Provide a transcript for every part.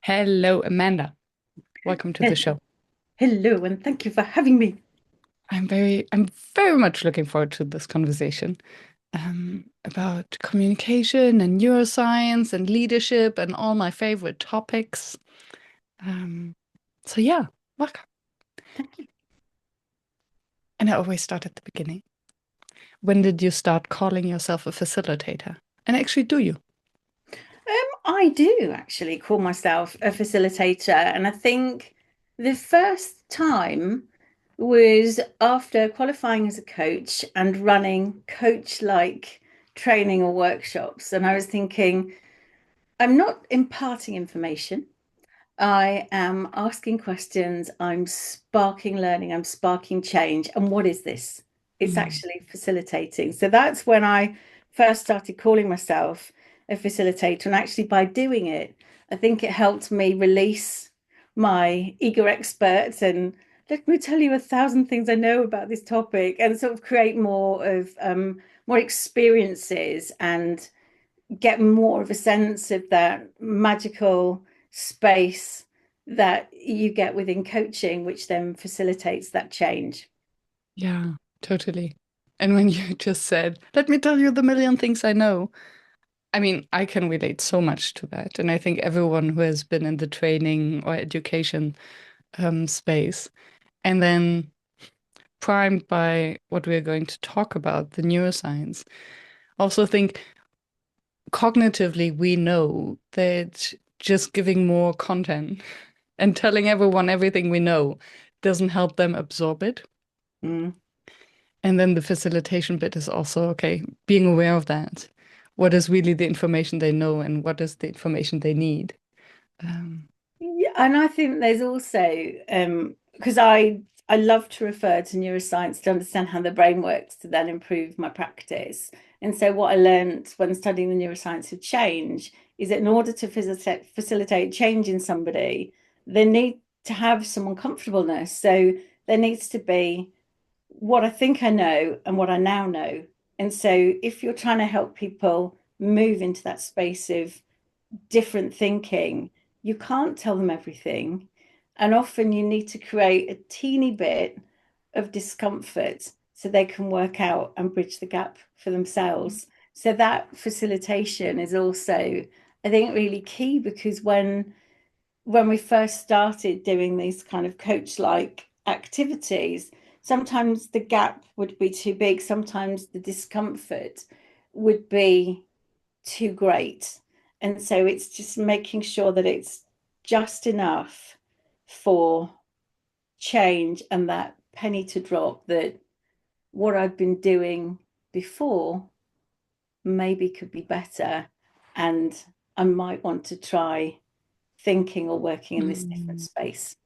Hello, Amanda. Welcome to the show. Hello, and thank you for having me. I'm very much looking forward to this conversation about communication and neuroscience and leadership and all my favorite topics. Um, so yeah, welcome. Thank you. And I always start at the beginning. When did you start calling yourself a facilitator? And actually, do you? I do actually call myself a facilitator, and I think the first time was after qualifying as a coach and running coach-like training or workshops. And I was thinking, I'm not imparting information. I am asking questions, I'm sparking learning, I'm sparking change. And what is this? It's Mm. actually facilitating. So that's when I first started calling myself a facilitator. And actually, by doing it, I think it helped me release my eager experts and let me tell you 1,000 things I know about this topic and sort of create more experiences and get more of a sense of that magical space that you get within coaching, which then facilitates that change. Yeah, totally. And when you just said, let me tell you the million things I know, I mean, I can relate so much to that. And I think everyone who has been in the training or education space, and then primed by what we're going to talk about, the neuroscience, also think cognitively we know that just giving more content and telling everyone everything we know doesn't help them absorb it. Mm. And then the facilitation bit is also, okay, being aware of that. What is really the information they know and what is the information they need? Um, Yeah, and I think there's also because I love to refer to neuroscience to understand how the brain works to then improve my practice. And so what I learned when studying the neuroscience of change is that in order to facilitate change in somebody, they need to have some uncomfortableness. So there needs to be what I think I know and what I now know. And so if you're trying to help people move into that space of different thinking, you can't tell them everything. And often you need to create a teeny bit of discomfort so they can work out and bridge the gap for themselves. So that facilitation is also, I think, really key because when we first started doing these kind of coach-like activities, sometimes the gap would be too big, sometimes the discomfort would be too great. And so it's just making sure that it's just enough for change and that penny to drop that what I've been doing before maybe could be better. And I might want to try thinking or working in this different mm. space.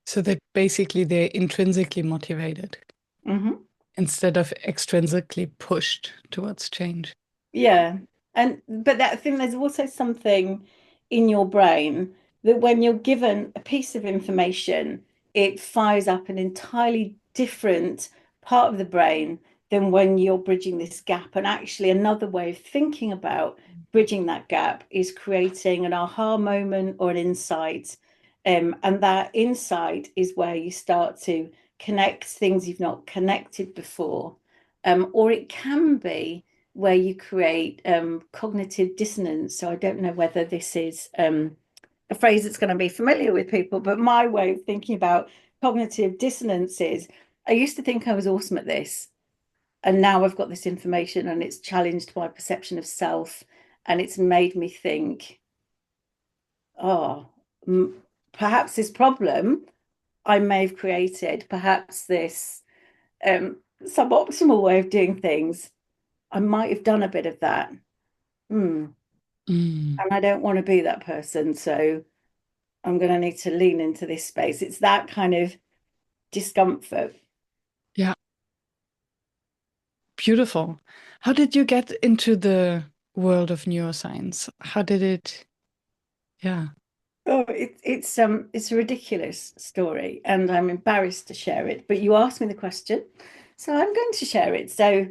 So that basically they're intrinsically motivated Hmm. instead of extrinsically pushed towards change. Yeah. And but that thing, there's also something in your brain that when you're given a piece of information, it fires up an entirely different part of the brain than when you're bridging this gap. And actually, another way of thinking about bridging that gap is creating an aha moment or an insight. And that insight is where you start to connect things you've not connected before. Or it can be where you create cognitive dissonance. So I don't know whether this is a phrase that's going to be familiar with people, but my way of thinking about cognitive dissonance is I used to think I was awesome at this, and now I've got this information and it's challenged my perception of self, and it's made me think, oh, perhaps this problem I may have created, perhaps this suboptimal way of doing things, I might have done a bit of that. Hmm. Mm. And I don't want to be that person. So I'm going to need to lean into this space. It's that kind of discomfort. Yeah, beautiful. How did you get into the world of neuroscience? How did it? Yeah. Oh, it's a ridiculous story, and I'm embarrassed to share it. But you asked me the question, so I'm going to share it. So,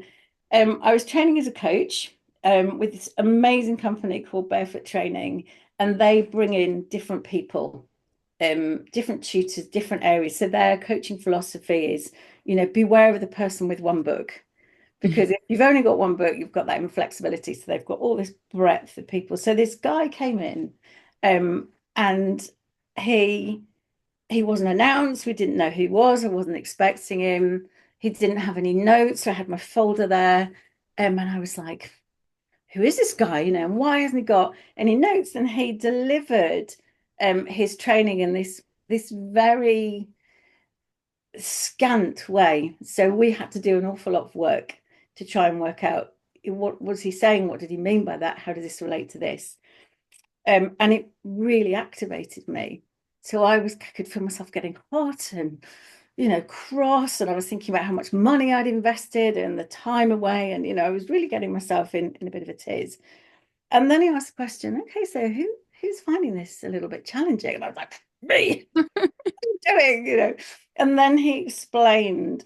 I was training as a coach, with this amazing company called Barefoot Training, and they bring in different people, different tutors, different areas. So their coaching philosophy is, beware of the person with one book. Because if you've only got one book, you've got that inflexibility. So they've got all this breadth of people. So this guy came in, and he wasn't announced. We didn't know who he was. I wasn't expecting him. He didn't have any notes. So I had my folder there. And I was like, who is this guy? And why hasn't he got any notes? And he delivered his training in this very scant way. So we had to do an awful lot of work to try and work out what was he saying? What did he mean by that? How does this relate to this? And it really activated me. So I could feel myself getting hot and, cross. And I was thinking about how much money I'd invested and the time away. And, I was really getting myself in a bit of a tiz. And then he asked the question, okay, so who's finding this a little bit challenging? And I was like, me. Doing? And then he explained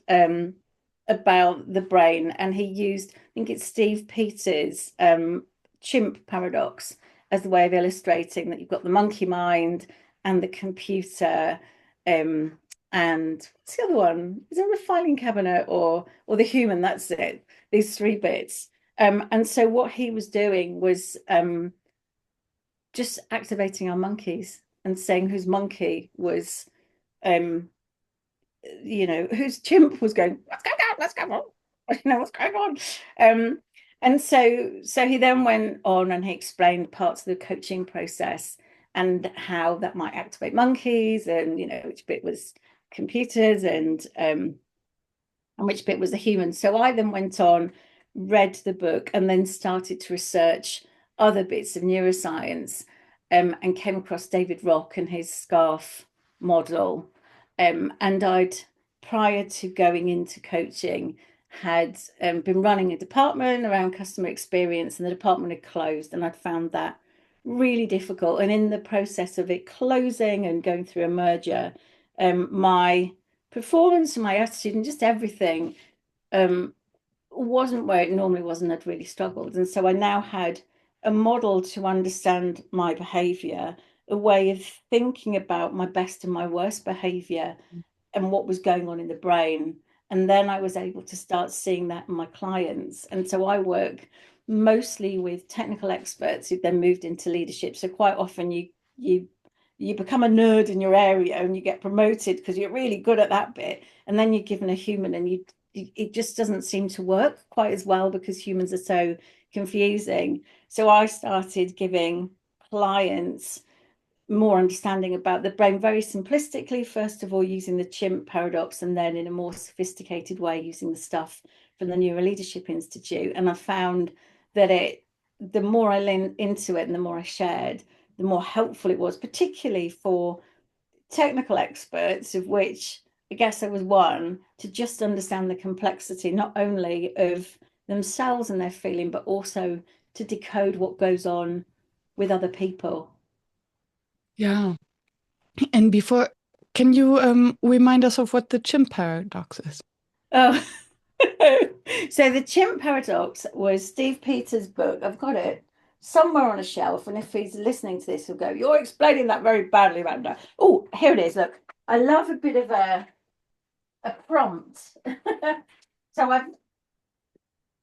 about the brain, and he used, I think it's Steve Peters' chimp paradox as the way of illustrating that you've got the monkey mind and the computer, and what's the other one? Is it a filing cabinet or the human? That's it. These three bits. And so what he was doing was just activating our monkeys and saying whose monkey was whose chimp was going, what's going on? What's going on? What's going on? And so he then went on and he explained parts of the coaching process and how that might activate monkeys, and which bit was computers and which bit was the human. So I then went on, read the book, and then started to research other bits of neuroscience, and came across David Rock and his scarf model. And I'd, prior to going into coaching, had been running a department around customer experience, and the department had closed, and I'd found that really difficult. And in the process of it closing and going through a merger, my performance and my attitude and just everything wasn't where it normally was, and I'd really struggled. And so I now had a model to understand my behavior, a way of thinking about my best and my worst behavior and what was going on in the brain. And then I was able to start seeing that in my clients. And so I work mostly with technical experts who then moved into leadership. So quite often you become a nerd in your area and you get promoted because you're really good at that bit. And then you're given a human, and it just doesn't seem to work quite as well because humans are so confusing. So I started giving clients more understanding about the brain very simplistically, first of all, using the chimp paradox, and then in a more sophisticated way, using the stuff from the Neuro Leadership Institute. And I found that the more I leaned into it and the more I shared, the more helpful it was, particularly for technical experts, of which I guess I was one, to just understand the complexity, not only of themselves and their feeling, but also to decode what goes on with other people. Yeah. And before, can you remind us of what the chimp paradox is? Oh, so the chimp paradox was Steve Peters' book. I've got it somewhere on a shelf, and if he's listening to this, he'll go, "You're explaining that very badly, Amanda." Oh, here it is. Look, I love a bit of a prompt. So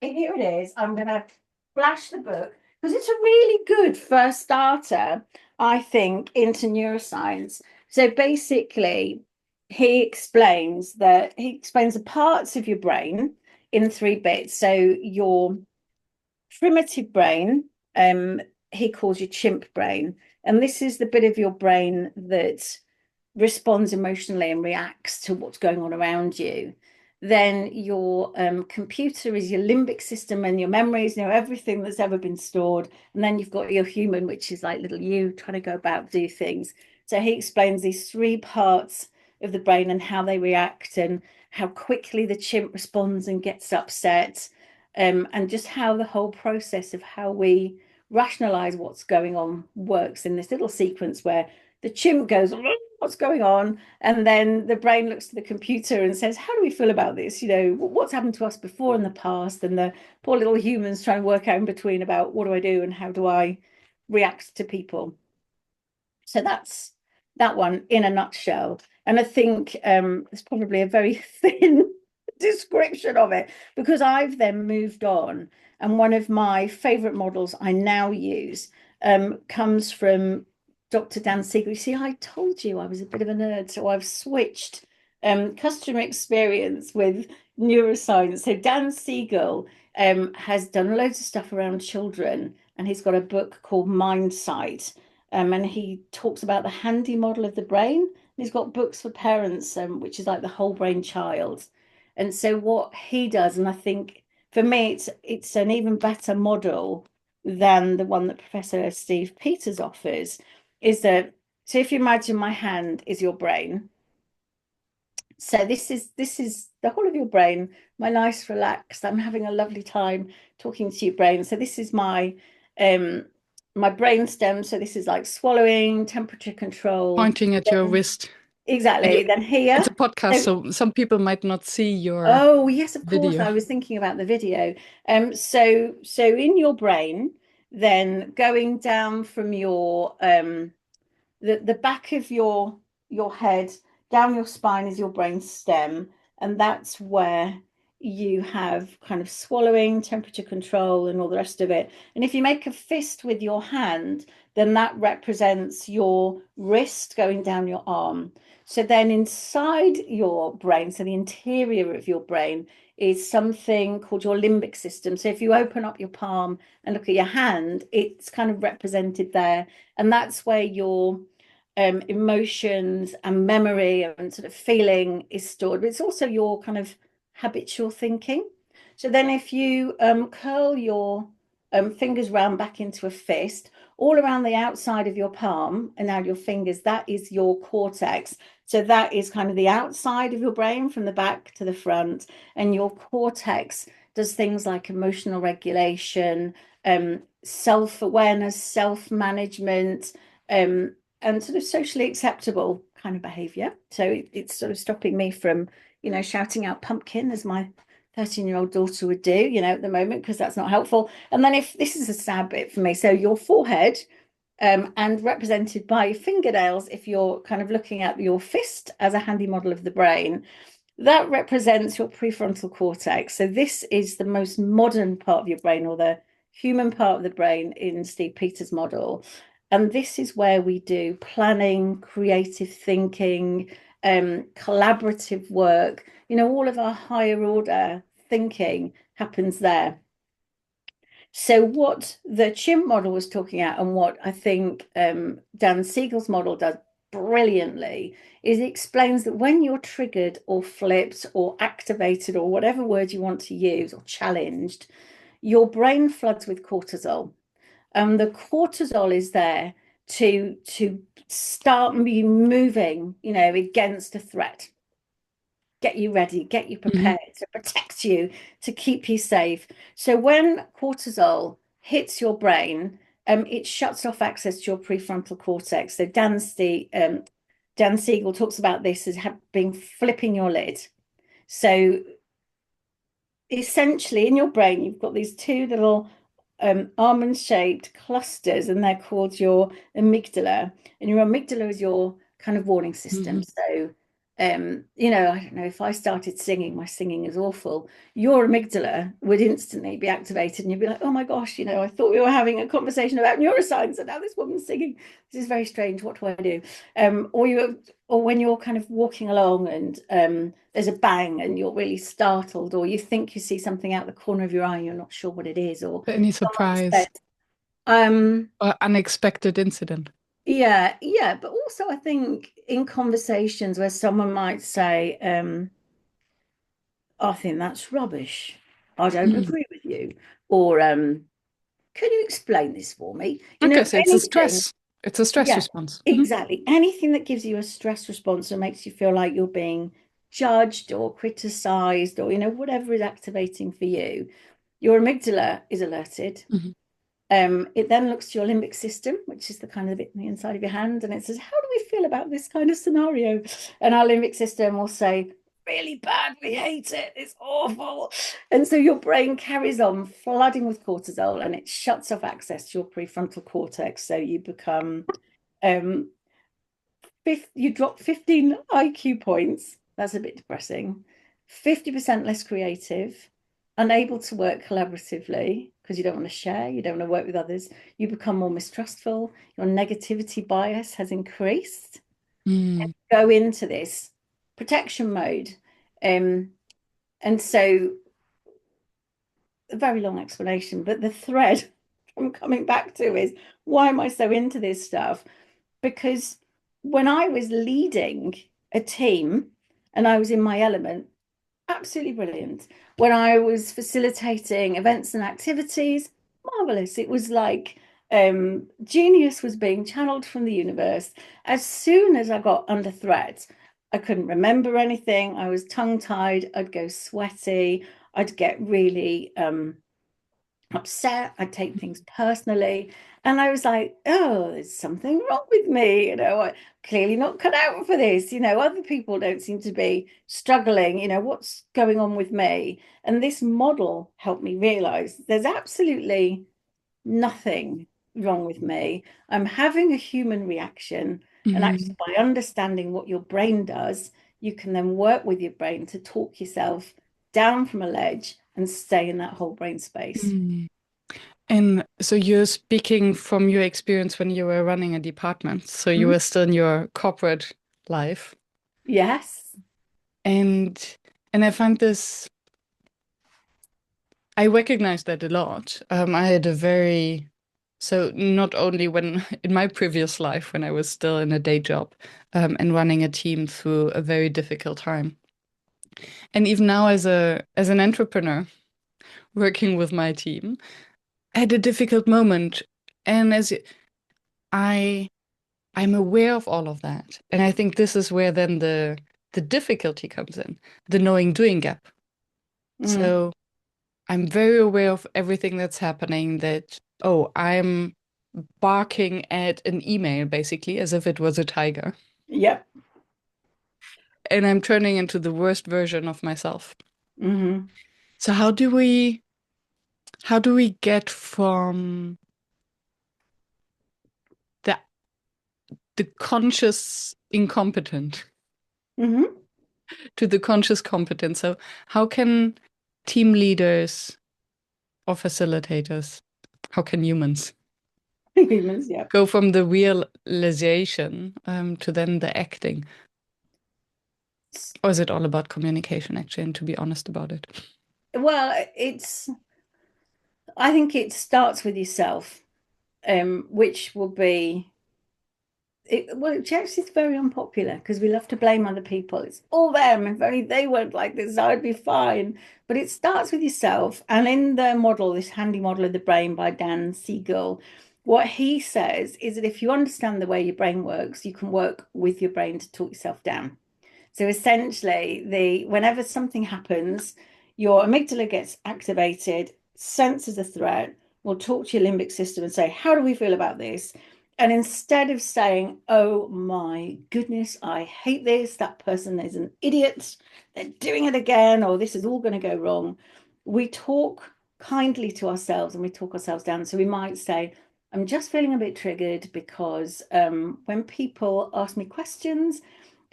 here it is. I'm going to flash the book because it's a really good first starter, I think, into neuroscience. So basically, he explains the parts of your brain in three bits. So your primitive brain, he calls your chimp brain, and this is the bit of your brain that responds emotionally and reacts to what's going on around you. Then your computer is your limbic system and your memories, everything that's ever been stored. And then you've got your human, which is like little you trying to go about, do things. So he explains these three parts of the brain and how they react and how quickly the chimp responds and gets upset, and just how the whole process of how we rationalize what's going on works in this little sequence where the chimp goes what's going on? And then the brain looks to the computer and says, how do we feel about this? What's happened to us before in the past? And the poor little humans trying to work out in between about what do I do and how do I react to people. So that's that one in a nutshell. And I think it's probably a very thin description of it, because I've then moved on. And one of my favorite models I now use comes from Dr. Dan Siegel. You see, I told you I was a bit of a nerd, so I've switched customer experience with neuroscience. So Dan Siegel has done loads of stuff around children, and he's got a book called Mindsight. And he talks about the handy model of the brain. He's got books for parents, which is like the whole brain child. And so what he does, and I think for me, it's an even better model than the one that Professor Steve Peters offers, is that, so if you imagine my hand is your brain. So this is the whole of your brain, my nice relaxed, I'm having a lovely time talking to your brain. So this is my brain stem. So this is like swallowing, temperature control. Pointing at your wrist. And Exactly. Then it's here. a podcast, So, so some people might not see your oh yes, of course. video. I was thinking about the video. So in your brain, then going down from your the back of your head down your spine is your brain stem, and that's where you have kind of swallowing, temperature control, and all the rest of it. And if you make a fist with your hand, then that represents your wrist going down your arm. So then inside your brain, so the interior of your brain, is something called your limbic system. So if you open up your palm and look at your hand, it's kind of represented there. And that's where your emotions and memory and sort of feeling is stored, but it's also your kind of habitual thinking. So then if you curl your fingers round back into a fist, all around the outside of your palm and now your fingers, that is your cortex. So that is kind of the outside of your brain from the back to the front. And your cortex does things like emotional regulation, self-awareness, self-management, and sort of socially acceptable kind of behavior. So it's sort of stopping me from, shouting out pumpkin as my 13-year-old daughter would do, at the moment, because that's not helpful. And then if this is a sad bit for me, so your forehead, and represented by fingernails, if you're kind of looking at your fist as a handy model of the brain, that represents your prefrontal cortex. So this is the most modern part of your brain, or the human part of the brain in Steve Peters' model. And this is where we do planning, creative thinking, collaborative work. All of our higher order thinking happens there. So what the chimp model was talking about, and what I think Dan Siegel's model does brilliantly, is it explains that when you're triggered or flipped or activated, or whatever word you want to use, or challenged, your brain floods with cortisol. And the cortisol is there to start you moving, against a threat, get you ready, get you prepared, to protect you, to keep you safe. So when cortisol hits your brain, it shuts off access to your prefrontal cortex. So Dan Siegel talks about this as being flipping your lid. So essentially in your brain, you've got these two little almond-shaped clusters, and they're called your amygdala. And your amygdala is your kind of warning system. So, I don't know, if I started singing, my singing is awful, your amygdala would instantly be activated, and you'd be like, oh my gosh, I thought we were having a conversation about neuroscience, and now this woman's singing. This is very strange. What do I do? Or when you're kind of walking along and there's a bang and you're really startled, or you think you see something out the corner of your eye and you're not sure what it is, or Any surprise or unexpected incident. yeah, but also I think in conversations where someone might say, I think that's rubbish, I don't agree with you, or can you explain this for me? Okay, so it's a Anything. stress. It's a stress Yeah, response. exactly. Anything that gives you a stress response or makes you feel like you're being judged or criticized, or, whatever is activating for you, your amygdala is alerted. It then looks to your limbic system, which is the kind of bit on the inside of your hand, and it says, how do we feel about this kind of scenario? And our limbic system will say, really bad, we hate it, it's awful. And so your brain carries on flooding with cortisol, and it shuts off access to your prefrontal cortex. So you become you drop 15 IQ points. That's a bit depressing. 50% less creative, unable to work collaboratively because you don't want to share, you don't want to work with others. You become more mistrustful. Your negativity bias has increased. Mm. Go into this protection mode. And so, a very long explanation, but the thread I'm coming back to is, why am I so into this stuff? Because when I was leading a team and I was in my element, absolutely brilliant. When I was facilitating events and activities, marvelous. It was like genius was being channeled from the universe. As soon as I got under threat, I couldn't remember anything. I was tongue-tied. I'd go sweaty. I'd get really upset. I'd take things personally. And I was like, oh, there's something wrong with me. I'm clearly not cut out for this. Other people don't seem to be struggling. What's going on with me? And this model helped me realize there's absolutely nothing wrong with me. I'm having a human reaction. And Mm-hmm. actually, by understanding what your brain does, you can then work with your brain to talk yourself down from a ledge and stay in that whole brain space. Mm. And so you're speaking from your experience when you were running a department. So you Mhm. were still in your corporate life. Yes. And I find this, I recognize that a lot. I had a very, so not only when in my previous life, when I was still in a day job, and running a team through a very difficult time. And even now as an entrepreneur working with my team, I had a difficult moment. And I I'm aware of all of that. And I think this is where then the difficulty comes in, the knowing doing gap. Mm. So I'm very aware of everything that's happening, that, oh, I'm barking at an email basically as if it was a tiger. Yep. And I'm turning into the worst version of myself. Hmm. So how do we get from the the conscious incompetent Hmm. to the conscious competent? So how can team leaders or facilitators, how can humans Humans, yep. go from the realization to then the acting? Or is it all about communication, actually, and to be honest about it? Well, I think it starts with yourself, which will be well, it actually is very unpopular because we love to blame other people. It's all them. If only they weren't like this, I'd be fine. But it starts with yourself. And in the model, this handy model of the brain by Dan Siegel, what he says is that if you understand the way your brain works, you can work with your brain to talk yourself down. So essentially, the whenever something happens, your amygdala gets activated, senses a threat, will talk to your limbic system and say, how do we feel about this? And instead of saying, oh my goodness, I hate this, that person is an idiot, they're doing it again, or this is all going to go wrong, we talk kindly to ourselves and we talk ourselves down. So we might say, I'm just feeling a bit triggered because when people ask me questions,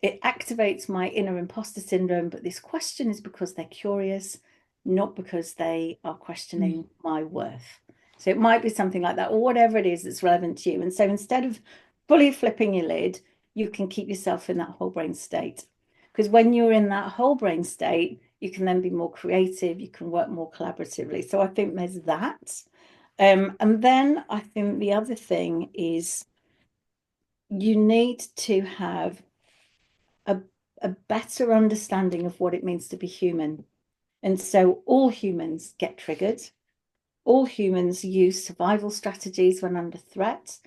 it activates my inner imposter syndrome. But this question is because they're curious, not because they are Mm. questioning my worth. So it might be something like that, or whatever it is that's relevant to you. And so instead of fully flipping your lid, you can keep yourself in that whole brain state. Because when you're in that whole brain state, you can then be more creative, you can work more collaboratively. So I think there's that. And then I think the other thing is you need to have a, a better understanding of what it means to be human. And so all humans get triggered. All humans use survival strategies when under threat.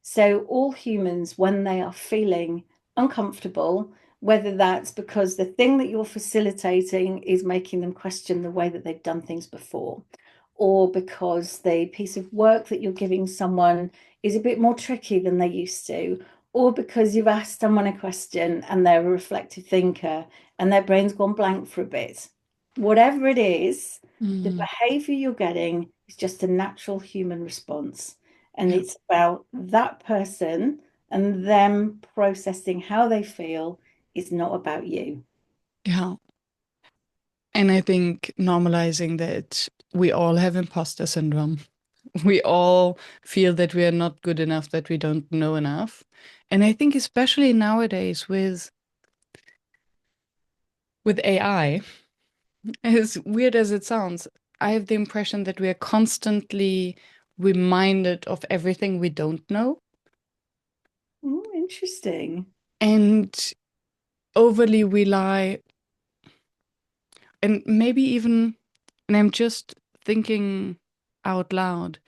So all humans, when they are feeling uncomfortable, whether that's because the thing that you're facilitating is making them question the way that they've done things before, or because the piece of work that you're giving someone is a bit more tricky than they used to, or because you've asked someone a question and they're a reflective thinker and their brain's gone blank for a bit. Whatever it is, the Mm, behavior you're getting is just a natural human response. And yeah. it's about that person and them processing how they feel. It's not about you. Yeah. And I think normalizing that we all have imposter syndrome. We all feel that we are not good enough, that we don't know enough. And I think especially nowadays with AI, as weird as it sounds, I have the impression that we are constantly reminded of everything we don't know Oh, interesting. and overly rely, and maybe even, and I'm just thinking out loud,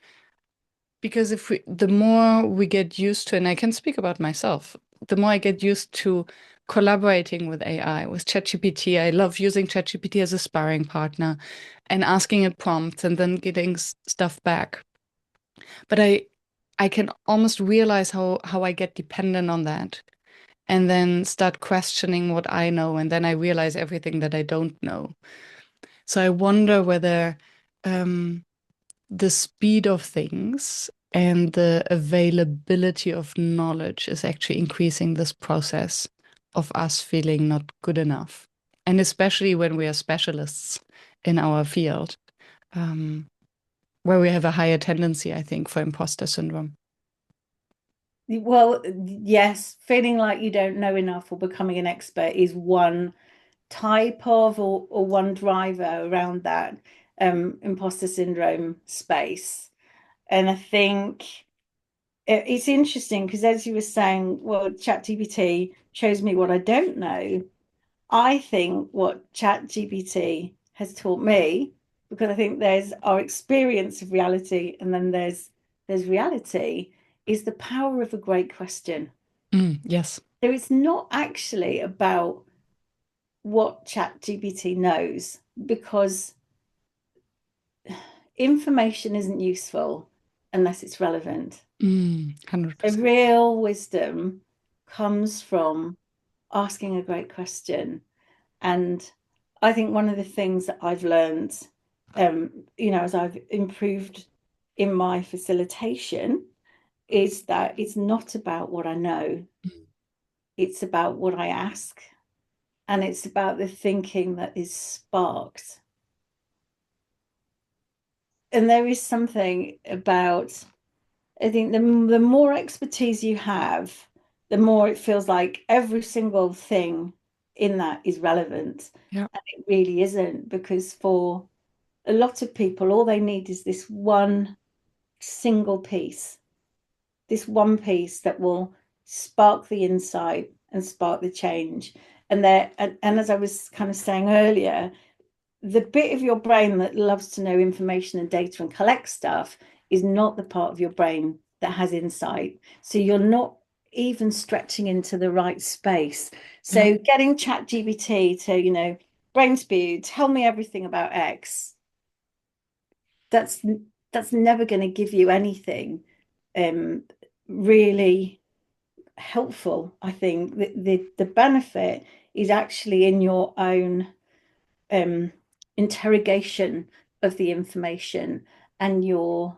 because the more we get used to, and I can speak about myself, the more I get used to collaborating with AI, with ChatGPT. I love using ChatGPT as a sparring partner and asking it prompts and then getting stuff back. But I can almost realize how I get dependent on that and then start questioning what I know, and then I realize everything that I don't know. So I wonder whether um, the speed of things and the availability of knowledge is actually increasing this process of us feeling not good enough. And especially when we are specialists in our field, um, where we have a higher tendency, I think, for imposter syndrome. Well, yes, feeling like you don't know enough or becoming an expert is one type of or one driver around that imposter syndrome space. And I think it's interesting because as you were saying, well, ChatGPT shows me what I don't know. I think what ChatGPT has taught me, because I think there's our experience of reality and then there's reality, is the power of a great question. Yes. So it's not actually about what ChatGPT knows, because information isn't useful unless it's relevant. A 100%. real wisdom comes from asking a great question. And I think one of the things that I've learned, as I've improved in my facilitation, is that it's not about what I know, it's about what I ask, and it's about the thinking that is sparked. And there is something about, I think the more expertise you have, the more it feels like every single thing in that is relevant. Yeah. And it really isn't, because for a lot of people, all they need is this one single piece, this one piece that will spark the insight and spark the change. And as I was kind of saying earlier, the bit of your brain that loves to know information and data and collect stuff is not the part of your brain that has insight. So you're not even stretching into the right space. Yeah. So getting ChatGPT to, brain spew, tell me everything about X, that's that's never going to give you anything um, really helpful. I think the benefit is actually in your own um, interrogation of the information and your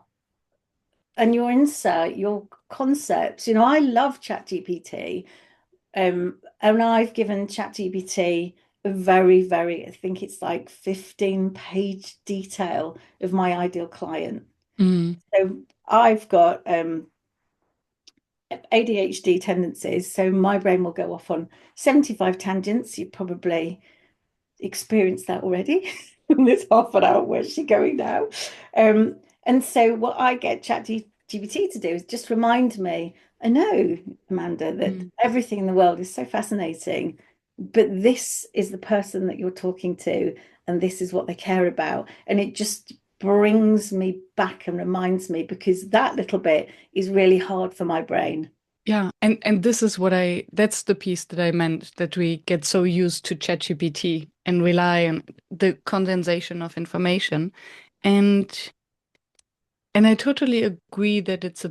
insight, your concepts. I love ChatGPT, and I've given ChatGPT a very, very, I think it's like 15-page detail of my ideal client. Mm, So I've got ADHD tendencies, so my brain will go off on 75 tangents. You probably experienced that already in this half an hour. Where's she going now? Um, and so what I get ChatGPT to do is just remind me, I know, Amanda, that mm. everything in the world is so fascinating, but this is the person that you're talking to, and this is what they care about. And it just brings me back and reminds me, because that little bit is really hard for my brain. Yeah, and this is that's the piece that I meant, that we get so used to ChatGPT and rely on the condensation of information. And And I totally agree that it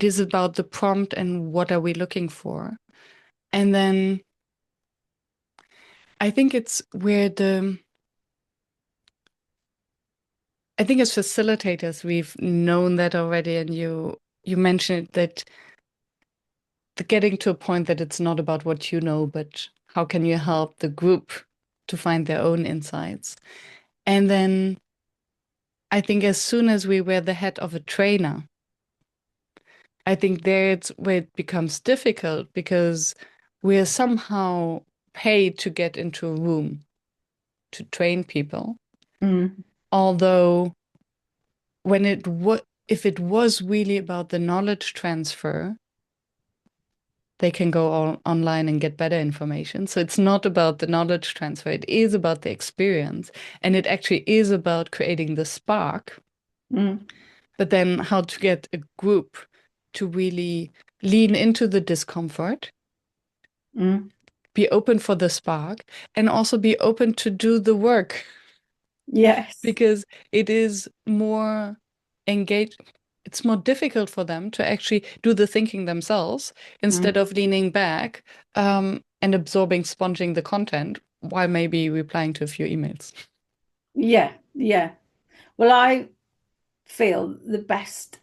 is about the prompt and what are we looking for. And then I think it's where I think as facilitators, we've known that already, and you mentioned that getting to a point that it's not about what you know, but how can you help the group to find their own insights. And then I think as soon as we wear the hat of a trainer, I think there it's where it becomes difficult because we're somehow paid to get into a room to train people. Mm, Although when if it was really about the knowledge transfer, they can go online and get better information. So it's not about the knowledge transfer. It is about the experience. And it actually is about creating the spark, mm, but then how to get a group to really lean into the discomfort, mm. be open for the spark, and also be open to do the work Yes. because it is more engaged. It's more difficult for them to actually do the thinking themselves instead Mm. of leaning back and absorbing, sponging the content while maybe replying to a few emails. Yeah, yeah. Well, I feel the best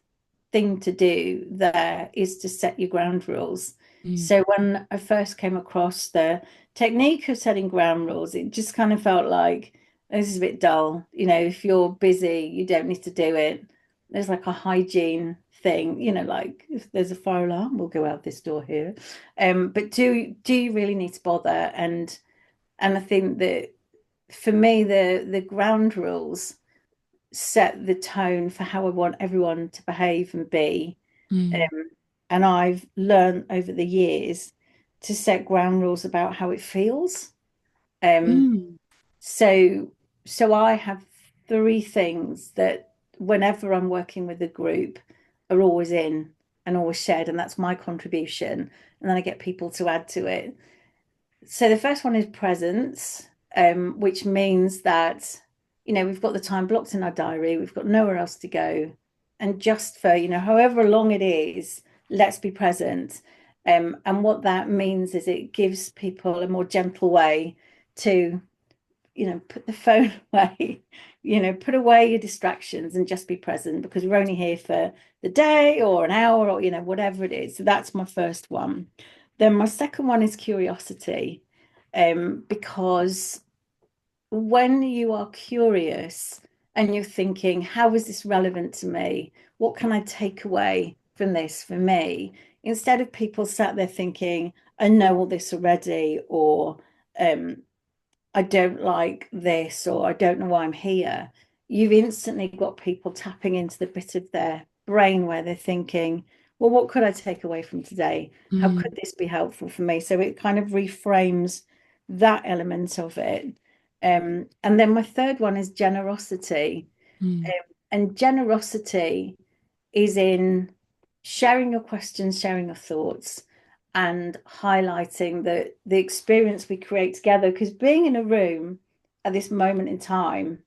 thing to do there is to set your ground rules. Mm, So when I first came across the technique of setting ground rules, it just kind of felt like this is a bit dull. If you're busy, you don't need to do it. There's like a hygiene thing, like if there's a fire alarm, we'll go out this door here. But do you really need to bother? And I think that for me, the ground rules set the tone for how I want everyone to behave and be. mm, Um, and I've learned over the years to set ground rules about how it feels. Um, mm, so so I have three things that whenever I'm working with a group are always in and always shared, and that's my contribution. And then I get people to add to it. So the first one is presence, which means that, we've got the time blocked in our diary, we've got nowhere else to go. And just for, however long it is, let's be present. And what that means is it gives people a more gentle way to, put the phone away, put away your distractions and just be present because we're only here for the day or an hour or, whatever it is. So that's my first one. Then my second one is curiosity, because when you are curious and you're thinking, how is this relevant to me? What can I take away from this for me? Instead of people sat there thinking, I know all this already, or I don't like this, or I don't know why I'm here. You've instantly got people tapping into the bit of their brain where they're thinking, well, what could I take away from today? How mm, could this be helpful for me? So it kind of reframes that element of it. And then my third one is generosity. mm, And generosity is in sharing your questions, sharing your thoughts, and highlighting the experience we create together. Because being in a room at this moment in time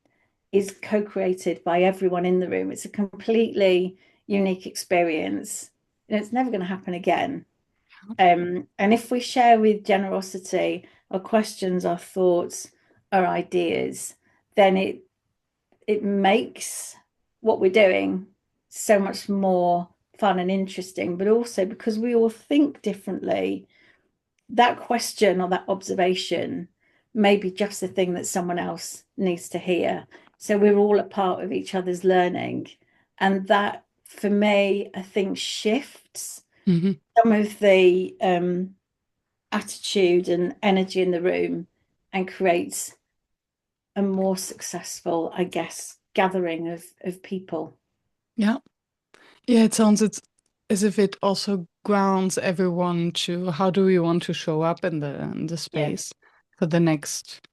is co-created by everyone in the room. It's a completely unique experience, and it's never going to happen again. And if we share with generosity our questions, our thoughts, our ideas, then it makes what we're doing so much more fun and interesting. But also because we all think differently, that question or that observation may be just the thing that someone else needs to hear. So we're all a part of each other's learning. And that, for me, I think shifts mhm. some of the attitude and energy in the room and creates a more successful, I guess, gathering of people. Yeah. Yeah, it sounds as if it also grounds everyone to how do we want to show up in the Yeah. space for the next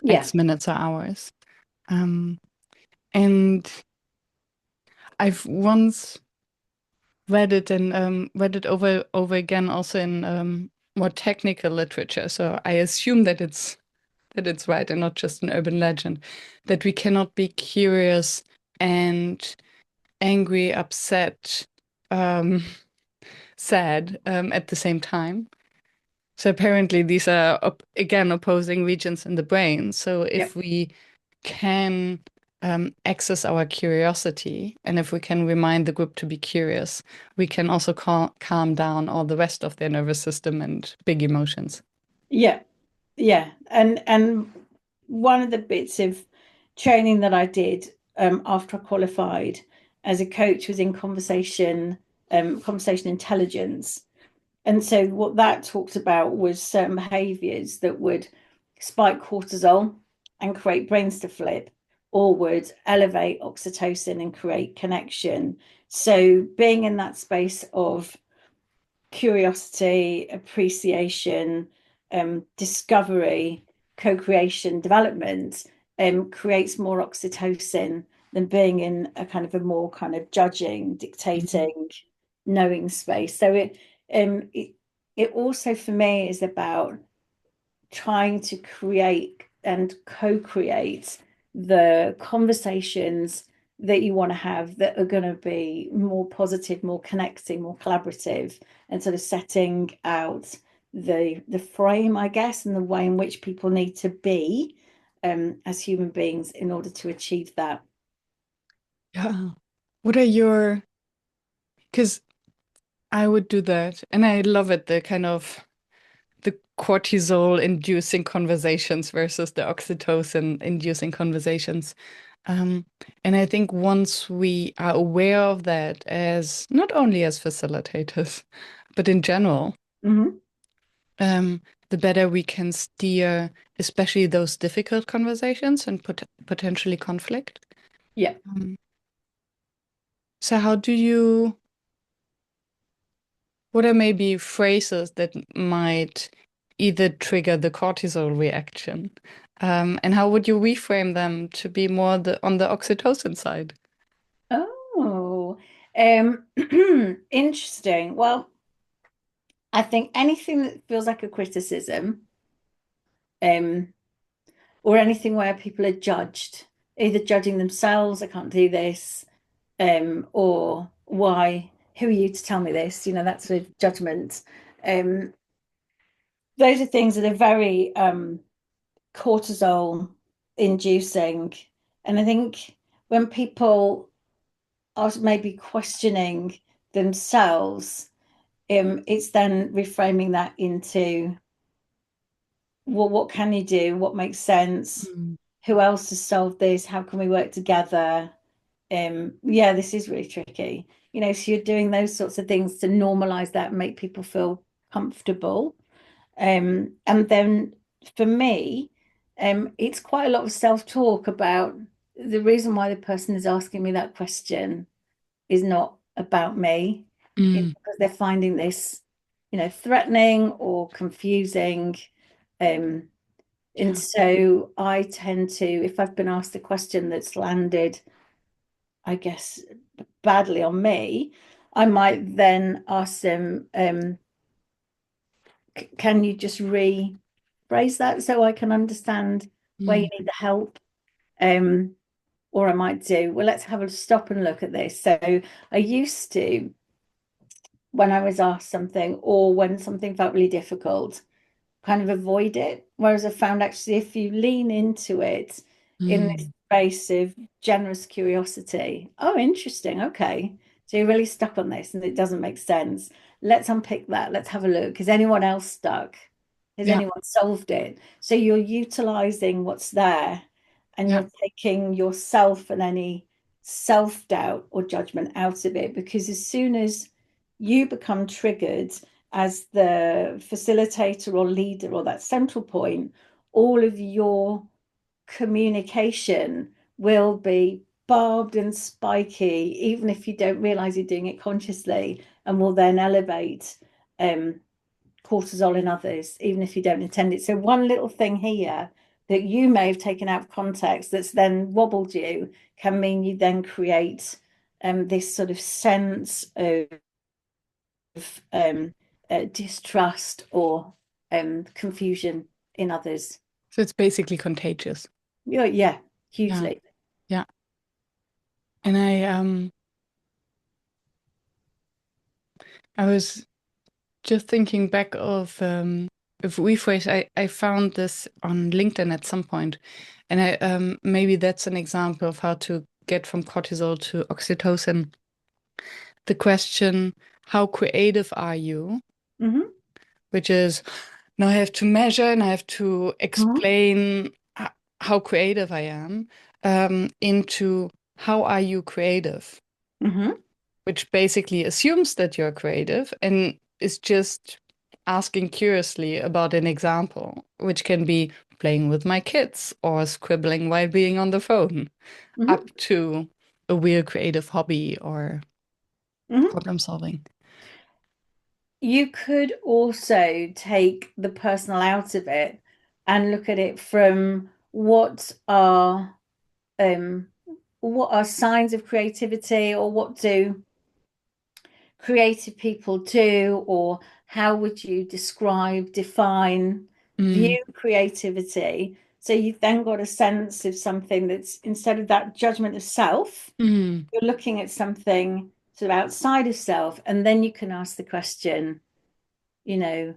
Yeah. X minutes or hours. Um, and I've once read it and read it over again also in more technical literature. So I assume that it's right and not just an urban legend, that we cannot be curious and angry, upset, um, sad at the same time. So apparently these are again opposing regions in the brain. So Yep. if we can access our curiosity, and if we can remind the group to be curious, we can also calm down all the rest of their nervous system and big emotions. Yeah. Yeah. And one of the bits of training that I did after I qualified as a coach was in conversation intelligence. And so what that talked about was certain behaviors that would spike cortisol and create brains to flip, or would elevate oxytocin and create connection. So being in that space of curiosity, appreciation, discovery, co-creation, development, creates more oxytocin than being in a kind of a more kind of judging, Mhm. dictating, knowing space. So it also for me is about trying to create and co-create the conversations that you want to have that are going to be more positive, more connecting, more collaborative, and sort of setting out the frame, I guess, and the way in which people need to be as human beings in order to achieve that. Yeah. What are your, because I would do that, and I love it, the kind of the cortisol inducing conversations versus the oxytocin inducing conversations. Um, and I think once we are aware of that as not only as facilitators, but in general, Mm-hmm. the better we can steer, especially those difficult conversations and potentially conflict. Yeah. Um, so how do you, what are maybe phrases that might either trigger the cortisol reaction? And how would you reframe them to be more on the oxytocin side? Oh, interesting. Well, I think anything that feels like a criticism, um, or anything where people are judged, either judging themselves, I can't do this, or why, who are you to tell me this? That sort of judgment. Um, those are things that are very cortisol inducing. And I think when people are maybe questioning themselves, it's then reframing that into, well, what can you do? What makes sense? Mm. Who else has solved this? How can we work together? Yeah, this is really tricky. So you're doing those sorts of things to normalize that and make people feel comfortable. And then for me, it's quite a lot of self-talk about the reason why the person is asking me that question is not about me. It's Mm. because they're finding this, threatening or confusing. Um, and Yeah. so I tend to, if I've been asked a question that's landed, I guess, badly on me, I might then ask them, can you just rephrase that so I can understand where you Mm. need the help? Um, or I might do, well, let's have a stop and look at this. So I used to, when I was asked something or when something felt really difficult, kind of avoid it. Whereas I found actually if you lean into it in this Mm. space of generous curiosity, oh, interesting. Okay. So you're really stuck on this and it doesn't make sense. Let's unpick that. Let's have a look. Is anyone else stuck? Has Yeah. anyone solved it? So you're utilizing what's there and Yeah. you're taking yourself and any self-doubt or judgment out of it, because as soon as you become triggered as the facilitator or leader or that central point, all of your communication will be barbed and spiky, even if you don't realize you're doing it consciously, and will then elevate cortisol in others, even if you don't intend it. So, one little thing here that you may have taken out of context that's then wobbled you can mean you then create this sort of sense of um, distrust or confusion in others. So it's basically contagious. Yeah, Yeah. hugely. Yeah. And I I was just thinking back of if we phrase, I found this on LinkedIn at some point, and I maybe that's an example of how to get from cortisol to oxytocin. The question, how creative are you? Hmm. Which is now I have to measure and I have to Hmm. explain how creative I am, into how are you creative? Hmm. Which basically assumes that you're creative and is just asking curiously about an example, which can be playing with my kids or scribbling while being on the phone, Hmm. up to a real creative hobby or Hmm. problem solving. You could also take the personal out of it and look at it from um, what are signs of creativity, or what do creative people do, or how would you describe, define, Mm, view creativity? So you've then got a sense of something that's, instead of that judgment of self, mm, you're looking at something sort of outside of self, and then you can ask the question, you know,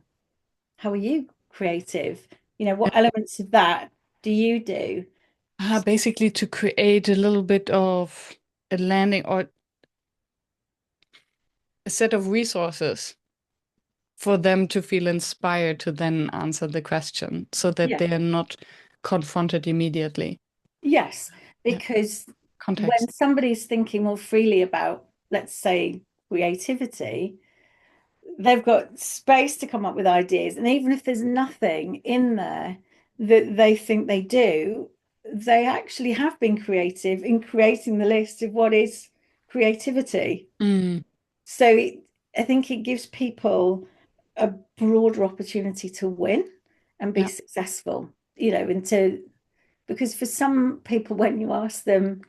how are you creative? What yeah. elements of that do you do? Basically, to create a little bit of a landing or a set of resources for them to feel inspired to then answer the question so that Yeah. they are not confronted immediately. Yes, Yeah, because when context. somebody's thinking more freely about, let's say, creativity, they've got space to come up with ideas. And even if there's nothing in there that they think they do, they actually have been creative in creating the list of what is creativity. Mm, So I think it gives people a broader opportunity to win and be yeah, successful, and because for some people, when you ask them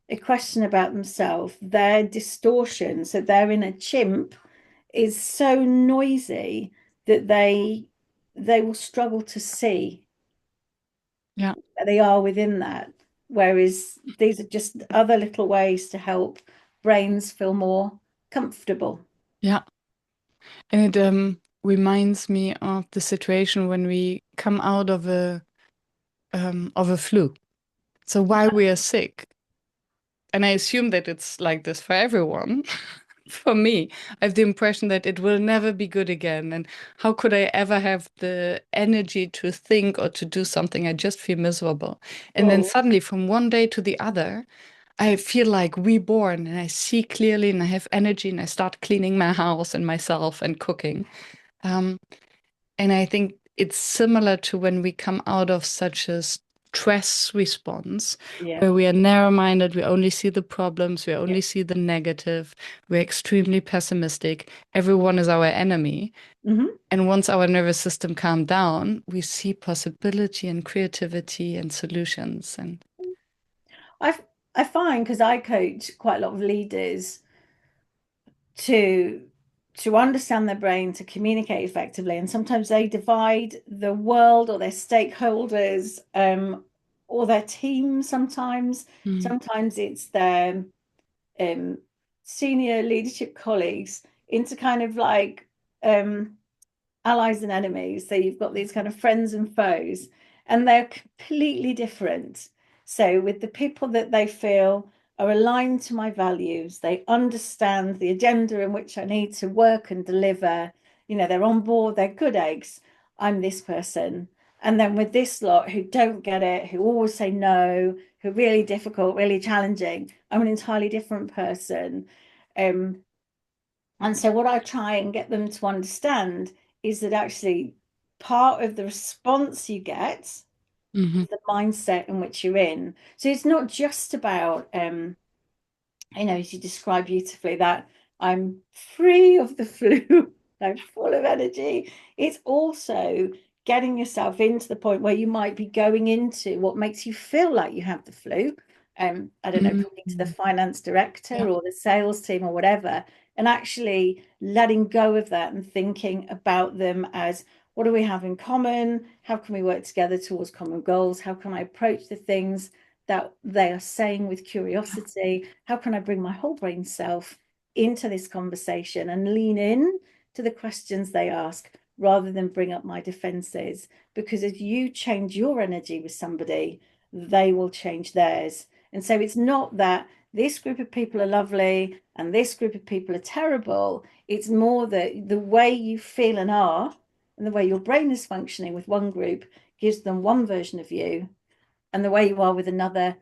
a question about themselves, their distortion, so their inner chimp, is so noisy that they will struggle to see yeah, that they are within that. Whereas these are just other little ways to help brains feel more comfortable. yeah. And it reminds me of the situation when we come out of a flu. So while we are sick, and I assume that it's like this for everyone. For me, I have the impression that it will never be good again. And how could I ever have the energy to think or to do something? I just feel miserable. And then Oh, suddenly, from one day to the other, I feel like reborn and I see clearly and I have energy and I start cleaning my house and myself and cooking. Um, and I think it's similar to when we come out of such a stress response yeah, where we are narrow-minded, we only see the problems, we yeah. only see the negative, we're extremely pessimistic, everyone is our enemy. Hmm. And once our nervous system calmed down, we see possibility and creativity and solutions. And I I find, because I coach quite a lot of leaders to understand their brain, to communicate effectively, and sometimes they divide the world or their stakeholders, or their team. mm, Sometimes it's their um, senior leadership colleagues into kind of like allies and enemies. So you've got these kind of friends and foes, and they're completely different. So with the people that they feel are aligned to my values, they understand the agenda in which I need to work and deliver, they're on board, they're good eggs. I'm this person. And then with this lot who don't get it, who always say no, who are really difficult, really challenging, I'm an entirely different person. Um, and so, what I try and get them to understand is that actually part of the response you get mhm, is the mindset in which you're in. So, it's not just about, as you describe beautifully, that I'm free of the flu, I'm full of energy. It's also getting yourself into the point where you might be going into what makes you feel like you have the flu. I don't know, mm, talking to the finance yeah, director or the sales team or whatever, and actually letting go of that and thinking about them as, what do we have in common? How can we work together towards common goals? How can I approach the things that they are saying with curiosity? How can I bring my whole brain self into this conversation and lean in to the questions they ask rather than bring up my defenses. Because if you change your energy with somebody, they will change theirs. And so it's not that this group of people are lovely and this group of people are terrible. It's more that the way you feel and are and the way your brain is functioning with one group gives them one version of you, and the way you are with another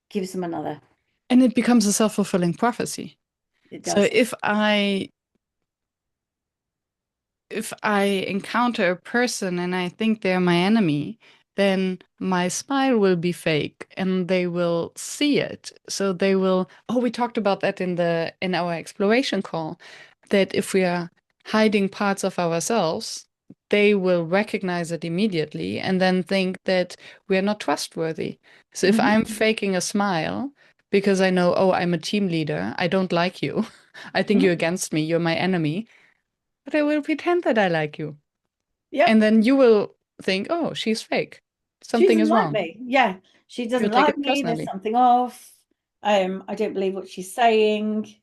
gives them another. And it becomes a self-fulfilling prophecy. It So does. if I encounter a person and I think they're my enemy, then my smile will be fake and they will see it. So they will, oh, we talked about that in our exploration call, that if we are hiding parts of ourselves, they will recognize it immediately and then think that we are not trustworthy. So if I'm faking a smile because I know, oh, I'm a team leader, I don't like you. I think you're against me, you're my enemy, but I will pretend that I like you. Yep. And then you will think, oh, she's fake. She Something doesn't is like wrong. me. Yeah. She You'll doesn't take like it me. There's personally. something off. I don't believe what she's saying.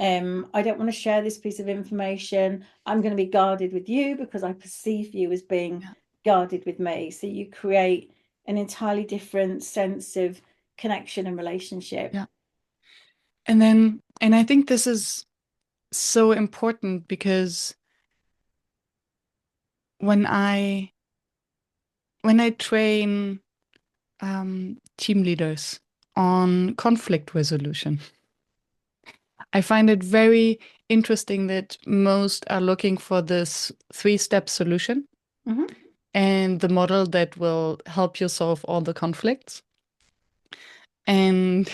I don't want to share this piece of information. I'm going to be guarded with you because I perceive you as being Yeah. guarded with me. So you create an entirely different sense of connection and relationship. Yeah. And I think this is so important because when I when I train team leaders on conflict resolution, I find it very interesting that most are looking for this three-step solution Mm-hmm. and the model that will help you solve all the conflicts. And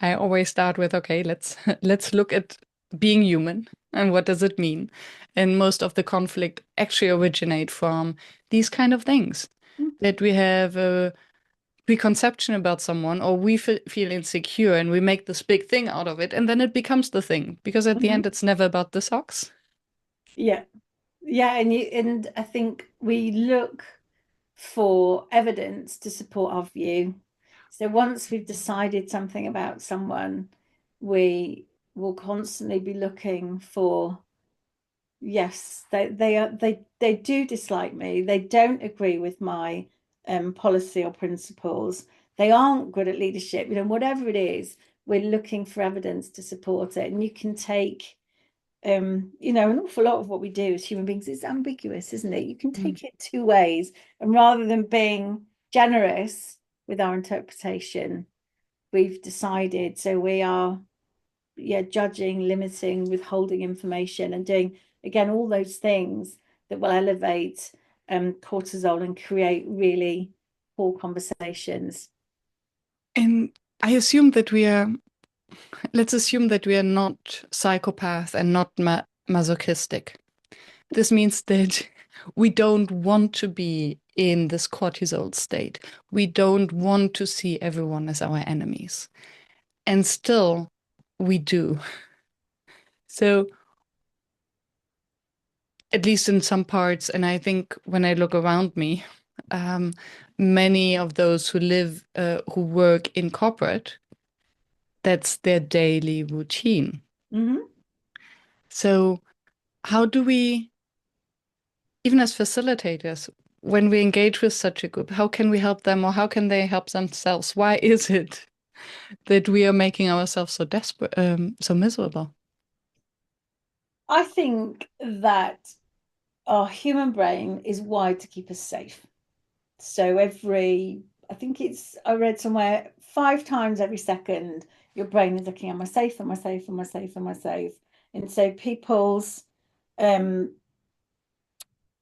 I always start with, okay, let's look at being human and what does it mean? And most of the conflict actually originate from these kind of things that we have a preconception about someone or we feel insecure and we make this big thing out of it and then it becomes the thing because at the Mm-hmm. end it's never about the socks. Yeah. Yeah. And I think we look for evidence to support our view. So once we've decided something about someone, we will constantly be looking for, yes, they do dislike me. They don't agree with my policy or principles. They aren't good at leadership. Whatever it is, we're looking for evidence to support it. And you can take an awful lot of what we do as human beings is ambiguous, isn't it? You can Mm. take it two ways, and rather than being generous with our interpretation, we've decided, so we are judging, limiting, withholding information, and doing again all those things that will elevate cortisol and create really poor conversations. And I assume that let's assume that we are not psychopath and not masochistic. This means that we don't want to be in this cortisol state. We don't want to see everyone as our enemies. And still, we do. So, at least in some parts, and I think when I look around me, um, many of those who work in corporate, that's their daily routine. Mm-hmm. So, how do we, even as facilitators, when we engage with such a group, how can we help them or how can they help themselves? Why is it that we are making ourselves so desperate, so miserable? I think that our human brain is wired to keep us safe. So I think I read somewhere 5 times every second, your brain is looking, am I safe? Am I safe? Am I safe? Am I safe? And so people's, um,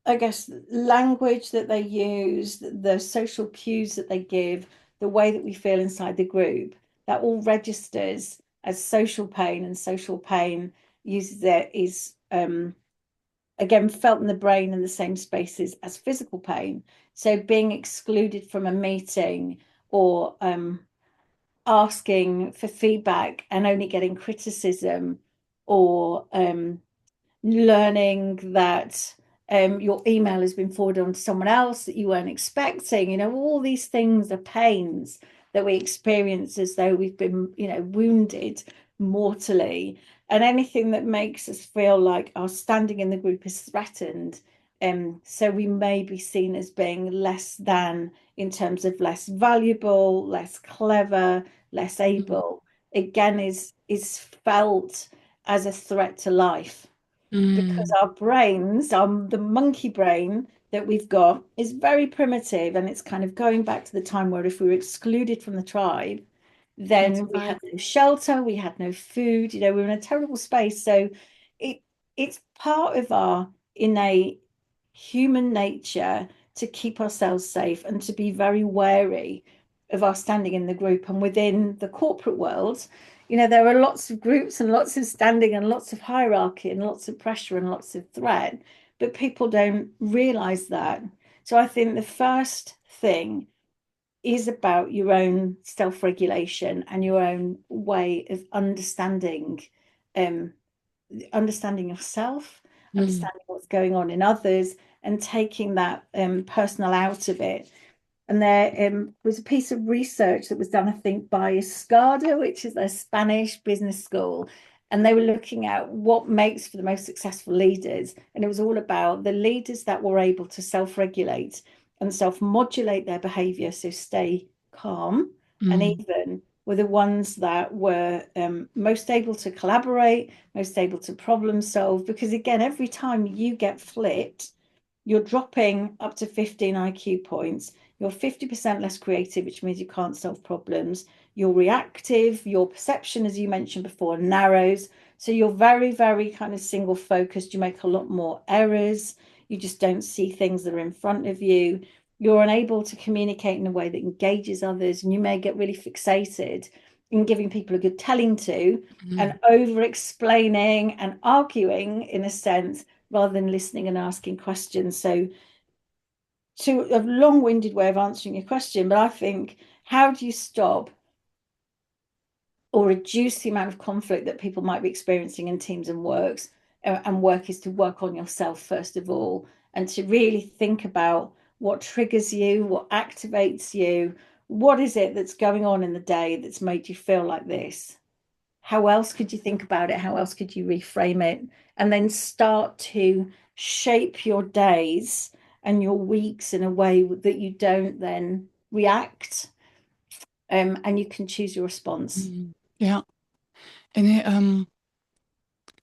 I guess, language that they use, the social cues that they give, the way that we feel inside the group, that all registers as social pain, and social pain uses it is again felt in the brain in the same spaces as physical pain. So being excluded from a meeting or asking for feedback and only getting criticism, or learning that your email has been forwarded on to someone else that you weren't expecting. All these things are pains that we experience as though we've been, wounded mortally. and anything that makes us feel like our standing in the group is threatened. So we may be seen as being less than in terms of less valuable, less clever, less Mm. able, again, is felt as a threat to life because Mm. our brains, the monkey brain that we've got is very primitive, and it's kind of going back to the time where if we were excluded from the tribe, And then we had survival. no shelter, we had no food, we were in a terrible space. So it it's part of our innate human nature to keep ourselves safe and to be very wary of our standing in the group. And within the corporate world, there are lots of groups and lots of standing and lots of hierarchy and lots of pressure and lots of threat, but people don't realize that. So I think the first thing is about your own self-regulation and your own way of um, understanding yourself, Mm. understanding what's going on in others, and taking that personal out of it. And there was a piece of research that was done, I think, by SCADA, which is a Spanish business school. And they were looking at what makes for the most successful leaders. And it was all about the leaders that were able to self-regulate and self-modulate their behavior, so stay calm, and Mm. even were the ones that were most able to collaborate, most able to problem solve. Because again, every time you get flipped, you're dropping up to 15 IQ points. You're 50% less creative, which means you can't solve problems. You're reactive. Your perception, as you mentioned before, narrows. So you're very, very kind of single focused. You make a lot more errors. You just don't see things that are in front of you. You're unable to communicate in a way that engages others. And you may get really fixated in giving people a good telling to and Mm. over explaining and arguing in a sense rather than listening and asking questions. So to a long-winded way of answering your question, but I think how do you stop or reduce the amount of conflict that people might be experiencing in teams and works? And work is to work on yourself first of all, and to really think about what triggers you, what activates you, what is it that's going on in the day that's made you feel like this? How else could you think about it? How else could you reframe it? And then start to shape your days and your weeks in a way that you don't then react, and you can choose your response. Mm. Yeah. And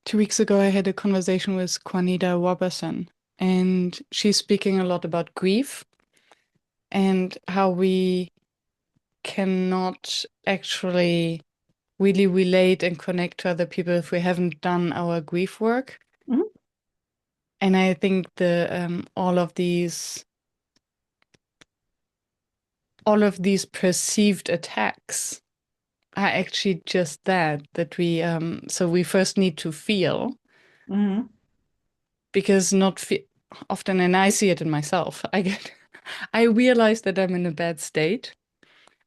2 weeks ago, I had a conversation with Juanita Robertson, and she's speaking a lot about grief and how we cannot actually really relate and connect to other people if we haven't done our grief work. Mhm. And I think all of these perceived attacks are actually just that so we first need to feel Mhm. because not fe often, and I see it in myself. I realize that I'm in a bad state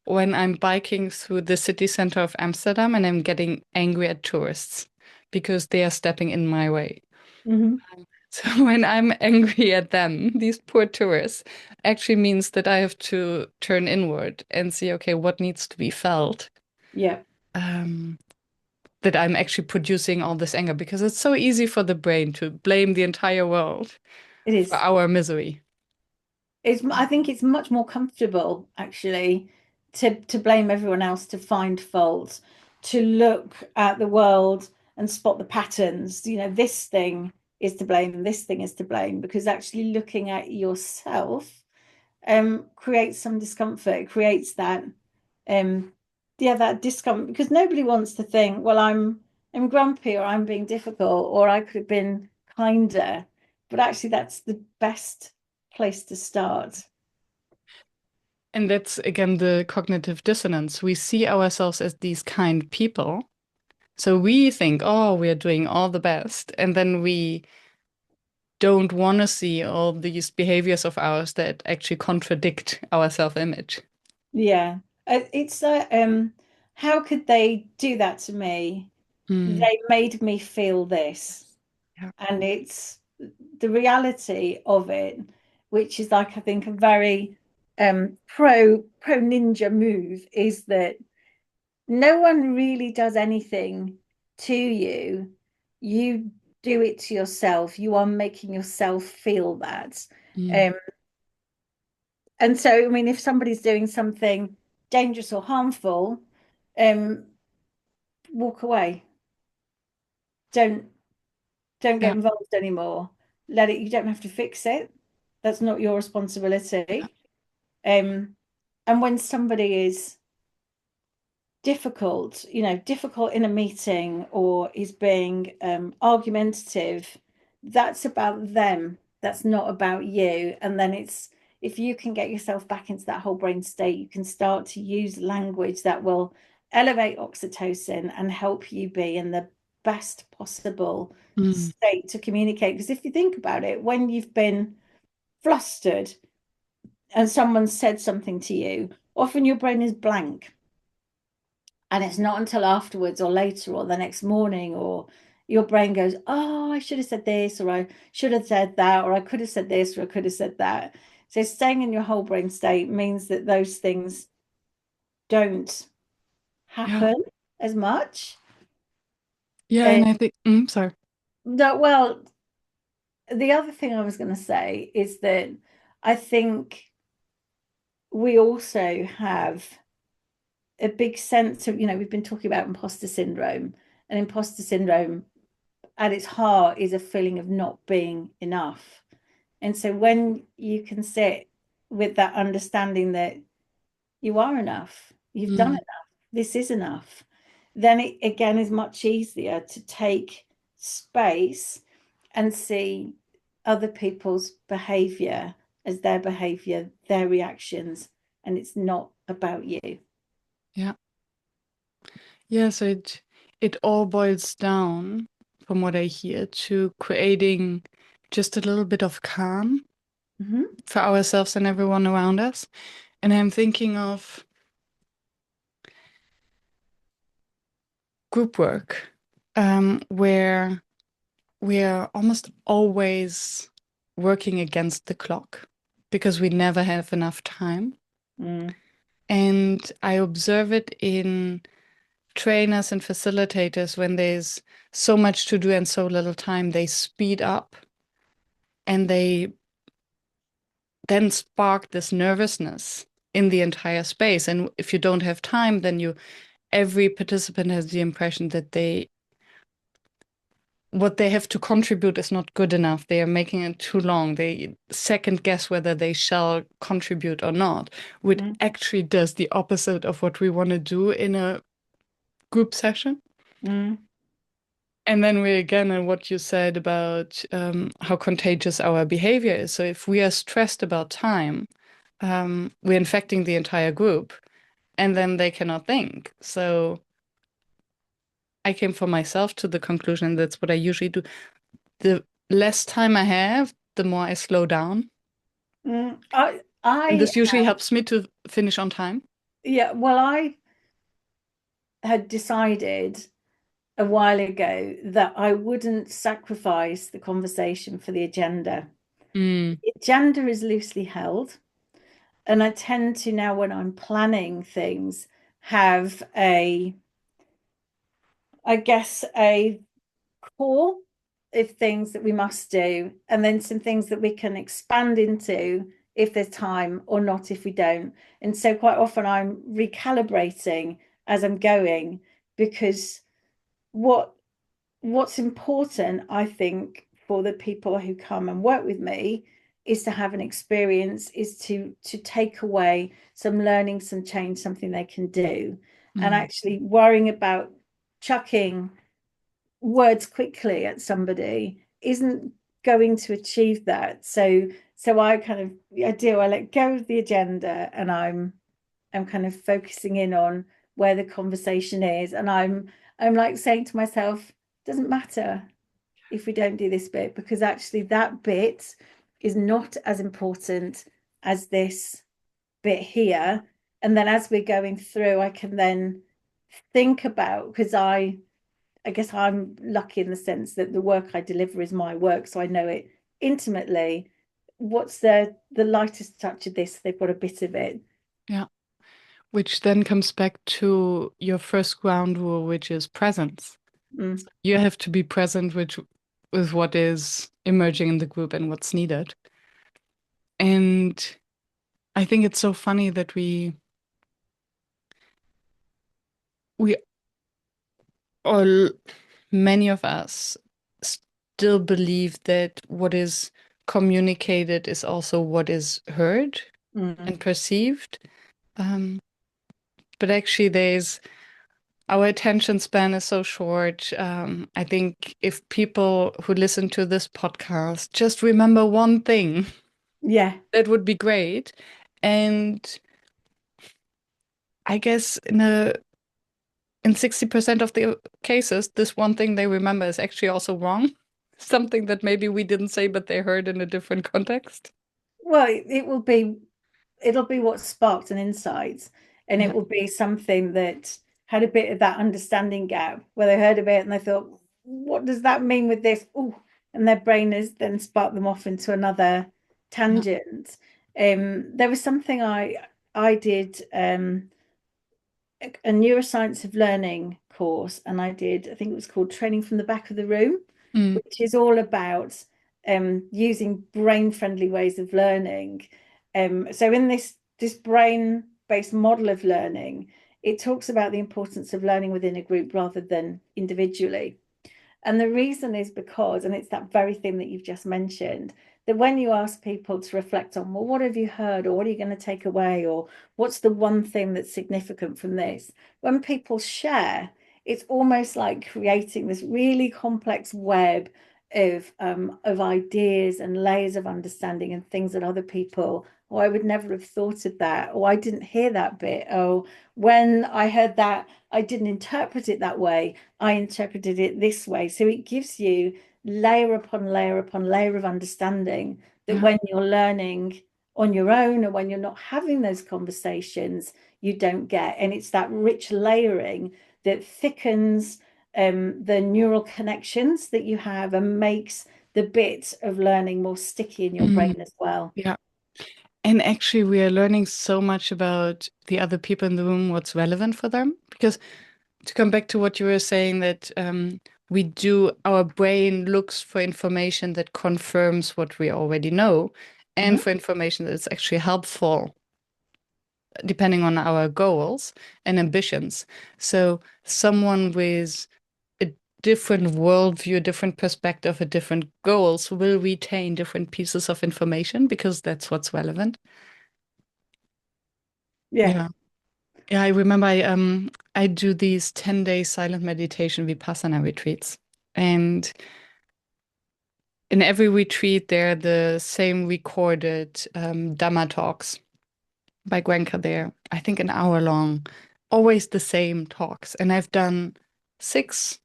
when I'm biking through the city center of Amsterdam and I'm getting angry at tourists because they are stepping in my way. Mhm. So when I'm angry at them, these poor tourists, actually means that I have to turn inward and see, okay, what needs to be felt, Yeah, um, that I'm actually producing all this anger because it's so easy for the brain to blame the entire world it for is. our misery. I think it's much more comfortable actually to blame everyone else, to find fault, to look at the world and spot the patterns. This thing is to blame and this thing is to blame, because actually looking at yourself creates some discomfort, creates that um that discomfort, because nobody wants to think, well, I'm grumpy or I'm being difficult or I could have been kinder. But actually that's the best place to start. And that's again the cognitive dissonance. We see ourselves as these kind people. So we think, oh, we're doing all the best. And then we don't want to see all these behaviors of ours that actually contradict our self-image. Yeah. It's how could they do that to me? Mm. They made me feel this. Yeah. And it's the reality of it, which is like, I think, a very pro ninja move, is that no one really does anything to you, you do it to yourself. You are making yourself feel that. Mm. Um, and so, I mean, if somebody's doing something dangerous or harmful, um, walk away. Don't don't get Yeah. involved anymore. Let it, you don't have to fix it. That's not your responsibility. Um, and when somebody is difficult, difficult in a meeting or is being argumentative, that's about them. That's not about you. And then it's, if you can get yourself back into that whole brain state, you can start to use language that will elevate oxytocin and help you be in the best possible Mm. state to communicate. Because if you think about it, when you've been flustered and someone said something to you, often your brain is blank. And it's not until afterwards or later or the next morning or your brain goes, oh, I should have said this, or I should have said that, or I could have said this, or I could have said that. So staying in your whole brain state means that those things don't Yeah. happen as much. Yeah. And And I think, sorry. no, well, the other thing I was going to say is that I think we also have a big sense of, we've been talking about imposter syndrome, and imposter syndrome at its heart is a feeling of not being enough. And so when you can sit with that understanding that you are enough, you've done Mm. enough, this is enough, then it again is much easier to take space and see other people's behavior as their behavior, their reactions, and it's not about you. Yeah. Yeah. So it all boils down, from what I hear, to creating just a little bit of calm Mm-hmm. for ourselves and everyone around us. And I'm thinking of group work, where we are almost always working against the clock because we never have enough time. Mm, And I observe it in trainers and facilitators when there's so much to do and so little time, they speed up and they then spark this nervousness in the entire space. And if you don't have time, then every participant has the impression that what they have to contribute is not good enough. They are making it too long. They second guess whether they shall contribute or not, which mm, actually does the opposite of what we want to do in a group session. mm, And then we again on what you said about how contagious our behavior is. So if we are stressed about time, we're infecting the entire group, and then they cannot think. So I came for myself to the conclusion that's what I usually do. The less time I have, the more I slow down. mm. And I this usually helps me to finish on time. yeah, well, I had decided a while ago that I wouldn't sacrifice the conversation for the agenda. Mm, The agenda is loosely held, and I tend to now, when I'm planning things, have I guess, a core of things that we must do, and then some things that we can expand into if there's time or not if we don't. And so quite often I'm recalibrating as I'm going because what what's important, I think, for the people who come and work with me is to have an experience, is to take away some learning, some change, something they can do. And mm, actually worrying about chucking words quickly at somebody isn't going to achieve that. So I kind of I let go of the agenda and I'm kind of focusing in on where the conversation is. And I'm like saying to myself, doesn't matter if we don't do this bit, because actually that bit is not as important as this bit here. And then as we're going through, I can then think about, because I guess I'm lucky in the sense that the work I deliver is my work, so I know it intimately. What's the lightest touch of this? They've got a bit of it. yeah. Which then comes back to your first ground rule, which is presence. Mm. You have to be present with what is emerging in the group and what's needed. And I think it's so funny that we all, many of us, still believe that what is communicated is also what is heard Mm. and perceived. Um, but actually, there's our attention span is so short. I think if people who listen to this podcast just remember one thing, Yeah. that would be great. And I guess in 60% of the cases, this one thing they remember is actually also wrong. Something that maybe we didn't say, but they heard in a different context. Well, it'll be what sparked an insight, and it Yeah. will be something that had a bit of that understanding gap where they heard of it and they thought, what does that mean with this? Oh, and their brain has then sparked them off into another Yeah. tangent. There was something I did a neuroscience of learning course, and I think it was called Training from the Back of the Room, Mm, which is all about using brain-friendly ways of learning. So in this brain-based model of learning, it talks about the importance of learning within a group rather than individually. And the reason is because, and it's that very thing that you've just mentioned, that when you ask people to reflect on, well, what have you heard, or what are you going to take away, or what's the one thing that's significant from this? When people share, it's almost like creating this really complex web of ideas and layers of understanding and things that other people, oh, I would never have thought of that. Oh, I didn't hear that bit. Oh, when I heard that, I didn't interpret it that way. I interpreted it this way. So it gives you layer upon layer upon layer of understanding that yeah. when you're learning on your own or when you're not having those conversations, you don't get. And it's that rich layering that thickens the neural connections that you have and makes the bit of learning more sticky in your Mm, brain as well. yeah. And actually, we are learning so much about the other people in the room, what's relevant for them. Because to come back to what you were saying, that our brain looks for information that confirms what we already know and Mhm. for information that's actually helpful, depending on our goals and ambitions. So, someone with a different worldview, a different perspective, a different goals will retain different pieces of information because that's what's relevant. Yeah. Yeah. Yeah, I remember I do these 10-day silent meditation Vipassana retreats. And in every retreat, there are the same recorded Dhamma talks by Gwenka there. I think an hour long, always the same talks. And I've done six,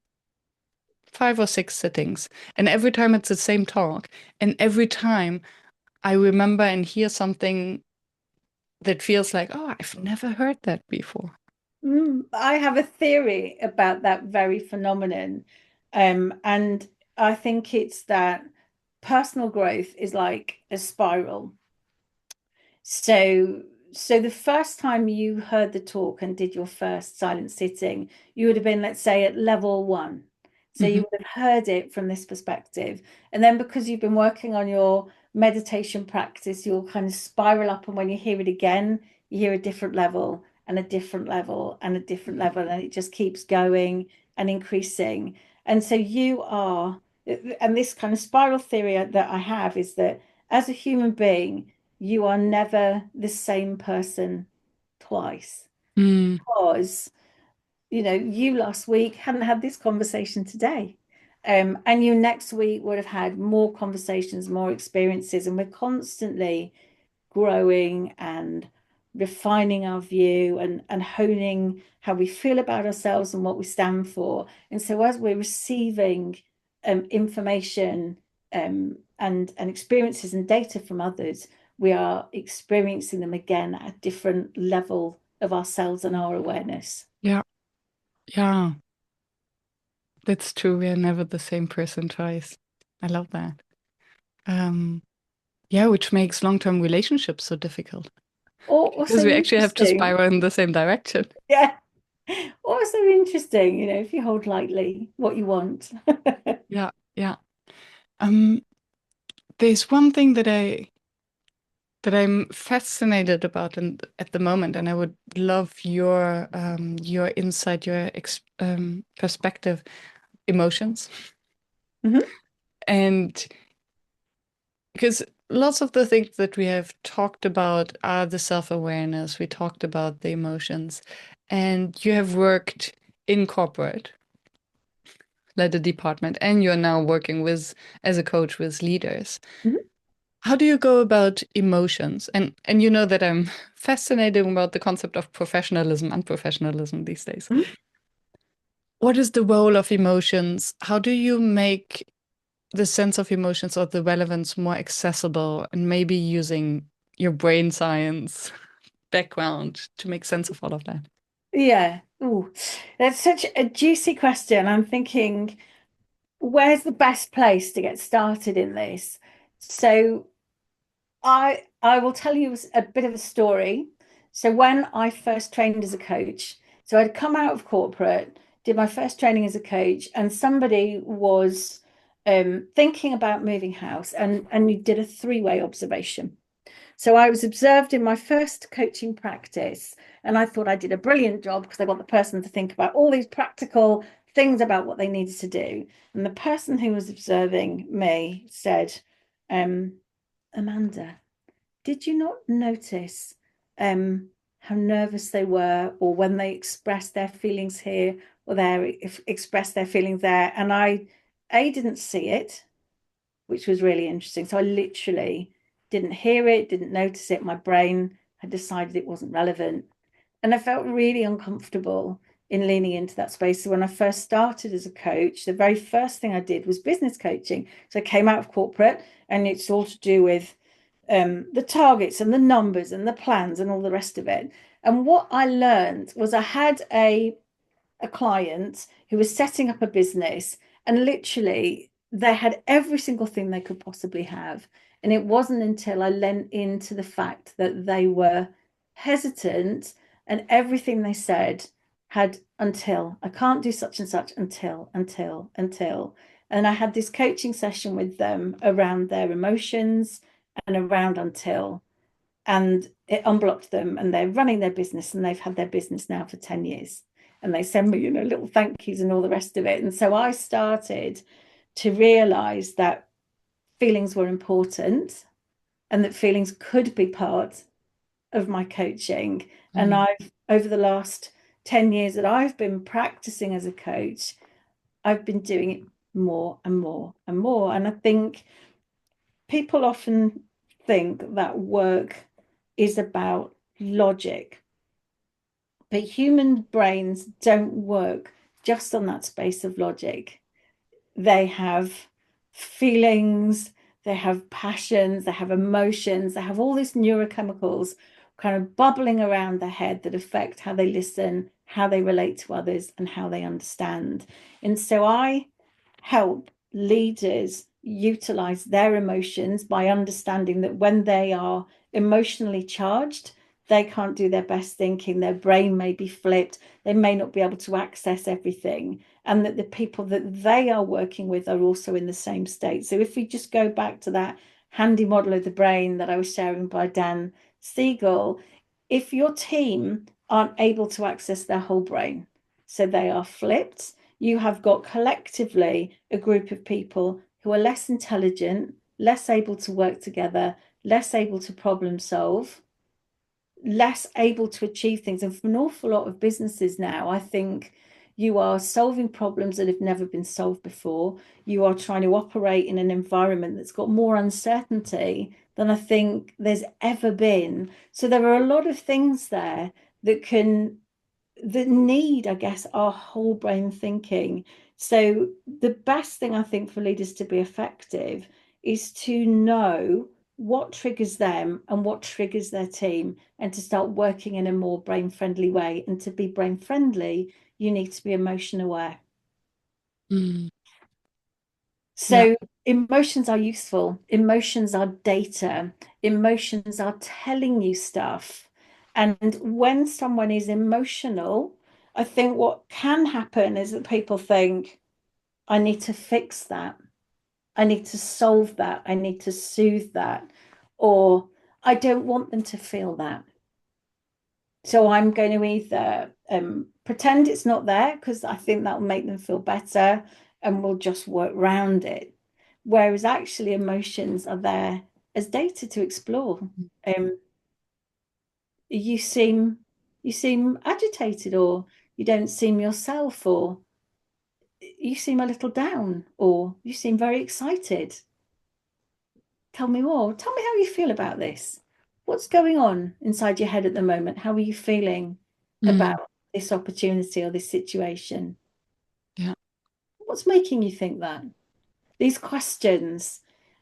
5 or 6 sittings. And every time it's the same talk. And every time I remember and hear something that feels like, oh, I've never heard that before. I have a theory about that very phenomenon. And I think it's that personal growth is like a spiral. So, so the first time you heard the talk and did your first silent sitting, you would have been, let's say, at level 1. So Hmm. you would have heard it from this perspective. And then because you've been working on your meditation practice, you'll kind of spiral up. And when you hear it again, you hear a different level and a different level and a different level. And it just keeps going and increasing. And so you are, and this kind of spiral theory that I have is that as a human being, you are never the same person twice Mm, because you last week hadn't had this conversation today, and you next week would have had more conversations, more experiences, and we're constantly growing and refining our view and honing how we feel about ourselves and what we stand for. And so as we're receiving information and experiences and data from others, we are experiencing them again at a different level of ourselves and our awareness. yeah, yeah, that's true. We are never the same person twice. I love that. Um, yeah, which makes long-term relationships so difficult Or so because we actually have to interesting. spiral in the same direction. Yeah. Also interesting, if you hold lightly what you want. Yeah, yeah. Um, there's one thing that I'm fascinated about at the moment, and I would love your insight, perspective, emotions, Mhm, and because lots of the things that we have talked about are the self-awareness. We talked about the emotions, and you have worked in corporate, led a department, and you're now working with as a coach with leaders. mhm, How do you go about emotions? And you know that I'm fascinated about the concept of professionalism, unprofessionalism these days. mhm. What is the role of emotions? How do you make the sense of emotions or the relevance more accessible and maybe using your brain science background to make sense of all of that? Yeah. Ooh, that's such a juicy question. I'm thinking, where's the best place to get started in this? So I will tell you a bit of a story. So when I first trained as a coach, so I'd come out of corporate, did my first training as a coach, and somebody was thinking about moving house, and you did a three-way observation. So I was observed in my first coaching practice, and I thought I did a brilliant job because I got the person to think about all these practical things about what they needed to do. And the person who was observing me said, um, Amanda, did you not notice how nervous they were, or when they expressed their feelings here or there, expressed their feelings there? And I, A, didn't see it, which was really interesting. So I literally didn't hear it, didn't notice it. My brain had decided it wasn't relevant. And I felt really uncomfortable in leaning into that space. So when I first started as a coach, the very first thing I did was business coaching. So I came out of corporate, and it's all to do with the targets and the numbers and the plans and all the rest of it. And what I learned was I had a client who was setting up a business, and literally they had every single thing they could possibly have. And it wasn't until I lent into the fact that they were hesitant, and everything they said had until, I can't do such and such until. And I had this coaching session with them around their emotions and around until, and it unblocked them, and they're running their business, and they've had their business now for 10 years, and they send me little thank yous and all the rest of it. And so I started to realize that feelings were important, and that feelings could be part of my coaching. And Mm. I've, over the last 10 years that I've been practicing as a coach, I've been doing it more and more and more. And I think people often think that work is about logic, but human brains don't work just on that space of logic. They have feelings, they have passions, they have emotions, they have all these neurochemicals kind of bubbling around their head that affect how they listen, how they relate to others, and how they understand. And so I help leaders utilize their emotions by understanding that when they are emotionally charged, they can't do their best thinking, their brain may be flipped, they may not be able to access everything, and that the people that they are working with are also in the same state. So if we just go back to that handy model of the brain that I was sharing by Dan Siegel, if your team aren't able to access their whole brain, so they are flipped, you have got collectively a group of people who are less intelligent, less able to work together, less able to problem solve, less able to achieve things. And for an awful lot of businesses now, I think you are solving problems that have never been solved before. You are trying to operate in an environment that's got more uncertainty than I think there's ever been. So there are a lot of things there that can that need, I guess, our whole brain thinking. So the best thing I think for leaders to be effective is to know what triggers them and what triggers their team, and to start working in a more brain friendly way. And to be brain friendly, you need to be emotion aware. Mm. Yeah. So emotions are useful, emotions are data, emotions are telling you stuff. And when someone is emotional, I think what can happen is that people think, I need to fix that. I need to solve that. I need to soothe that. Or I don't want them to feel that. So I'm going to either pretend it's not there because I think that will make them feel better and we'll just work around it. Whereas actually emotions are there as data to explore. Um, you seem you seem agitated, or you don't seem yourself, or you seem a little down, or you seem very excited. Tell me more. Tell me how you feel about this. What's going on inside your head at the moment? How are you feeling Mm, about this opportunity or this situation? yeah. What's making you think that? These questions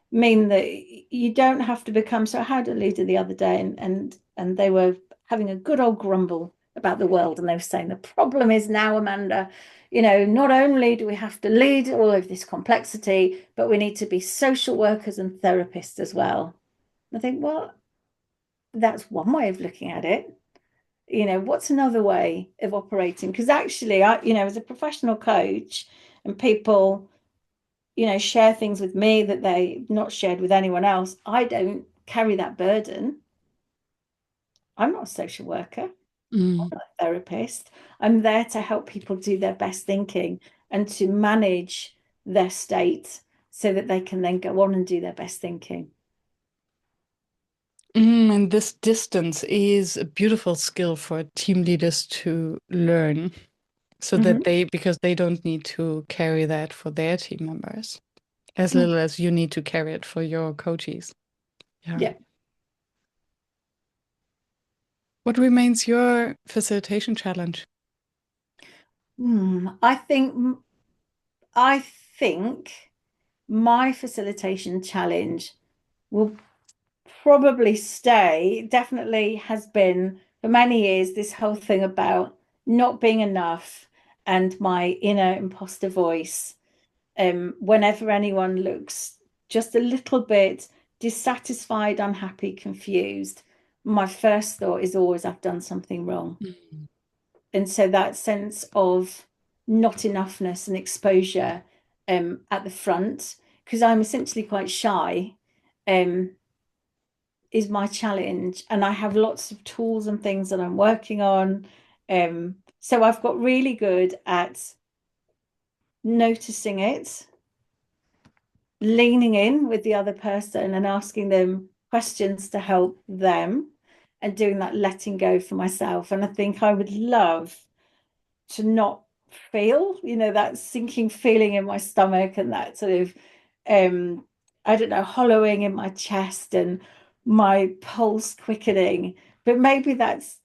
mean that you don't have to become. So I had a leader the other day, and they were having a good old grumble about the world, and they were saying the problem is now, Amanda, not only do we have to lead all of this complexity, but we need to be social workers and therapists as well. I think, well, that's one way of looking at it. What's another way of operating? Because actually, as a professional coach, and people share things with me that they've not shared with anyone else, I don't carry that burden. I'm not a social worker, I'm Mm. not a therapist. I'm there to help people do their best thinking and to manage their state so that they can then go on and do their best thinking. And this distance is a beautiful skill for team leaders to learn so that Mm-hmm. because they don't need to carry that for their team members as Mm. little as you need to carry it for your coaches. Yeah. Yeah. What remains your facilitation challenge? I think my facilitation challenge will probably stay, definitely has been for many years, this whole thing about not being enough and my inner imposter voice. Whenever anyone looks just a little bit dissatisfied, unhappy, confused, my first thought is always, I've done something wrong. Mm. And so that sense of not enoughness and exposure at the front, because I'm essentially quite shy, um, is my challenge. And I have lots of tools and things that I'm working on. So I've got really good at noticing it, leaning in with the other person and asking them questions to help them, and doing that letting go for myself. And I think I would love to not feel, that sinking feeling in my stomach and that sort of, I don't know, hollowing in my chest and my pulse quickening. But maybe that's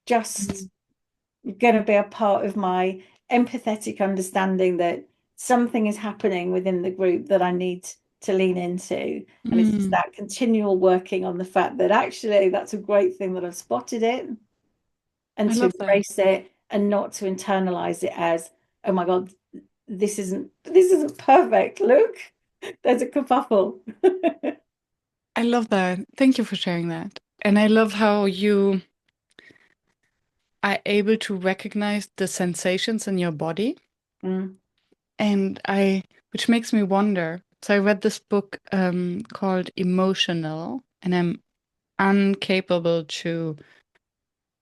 just Mm. going to be a part of my empathetic understanding that something is happening within the group that I need to lean into. And it's just Mm. that continual working on the fact that actually that's a great thing that I've spotted it, and I to love that. embrace it and not to internalize it as, oh my God, this isn't perfect. Look, there's a kerfuffle. I love that. Thank you for sharing that. And I love how you are able to recognize the sensations in your body. Mm, Which makes me wonder. So I read this book called Emotional, and I'm incapable to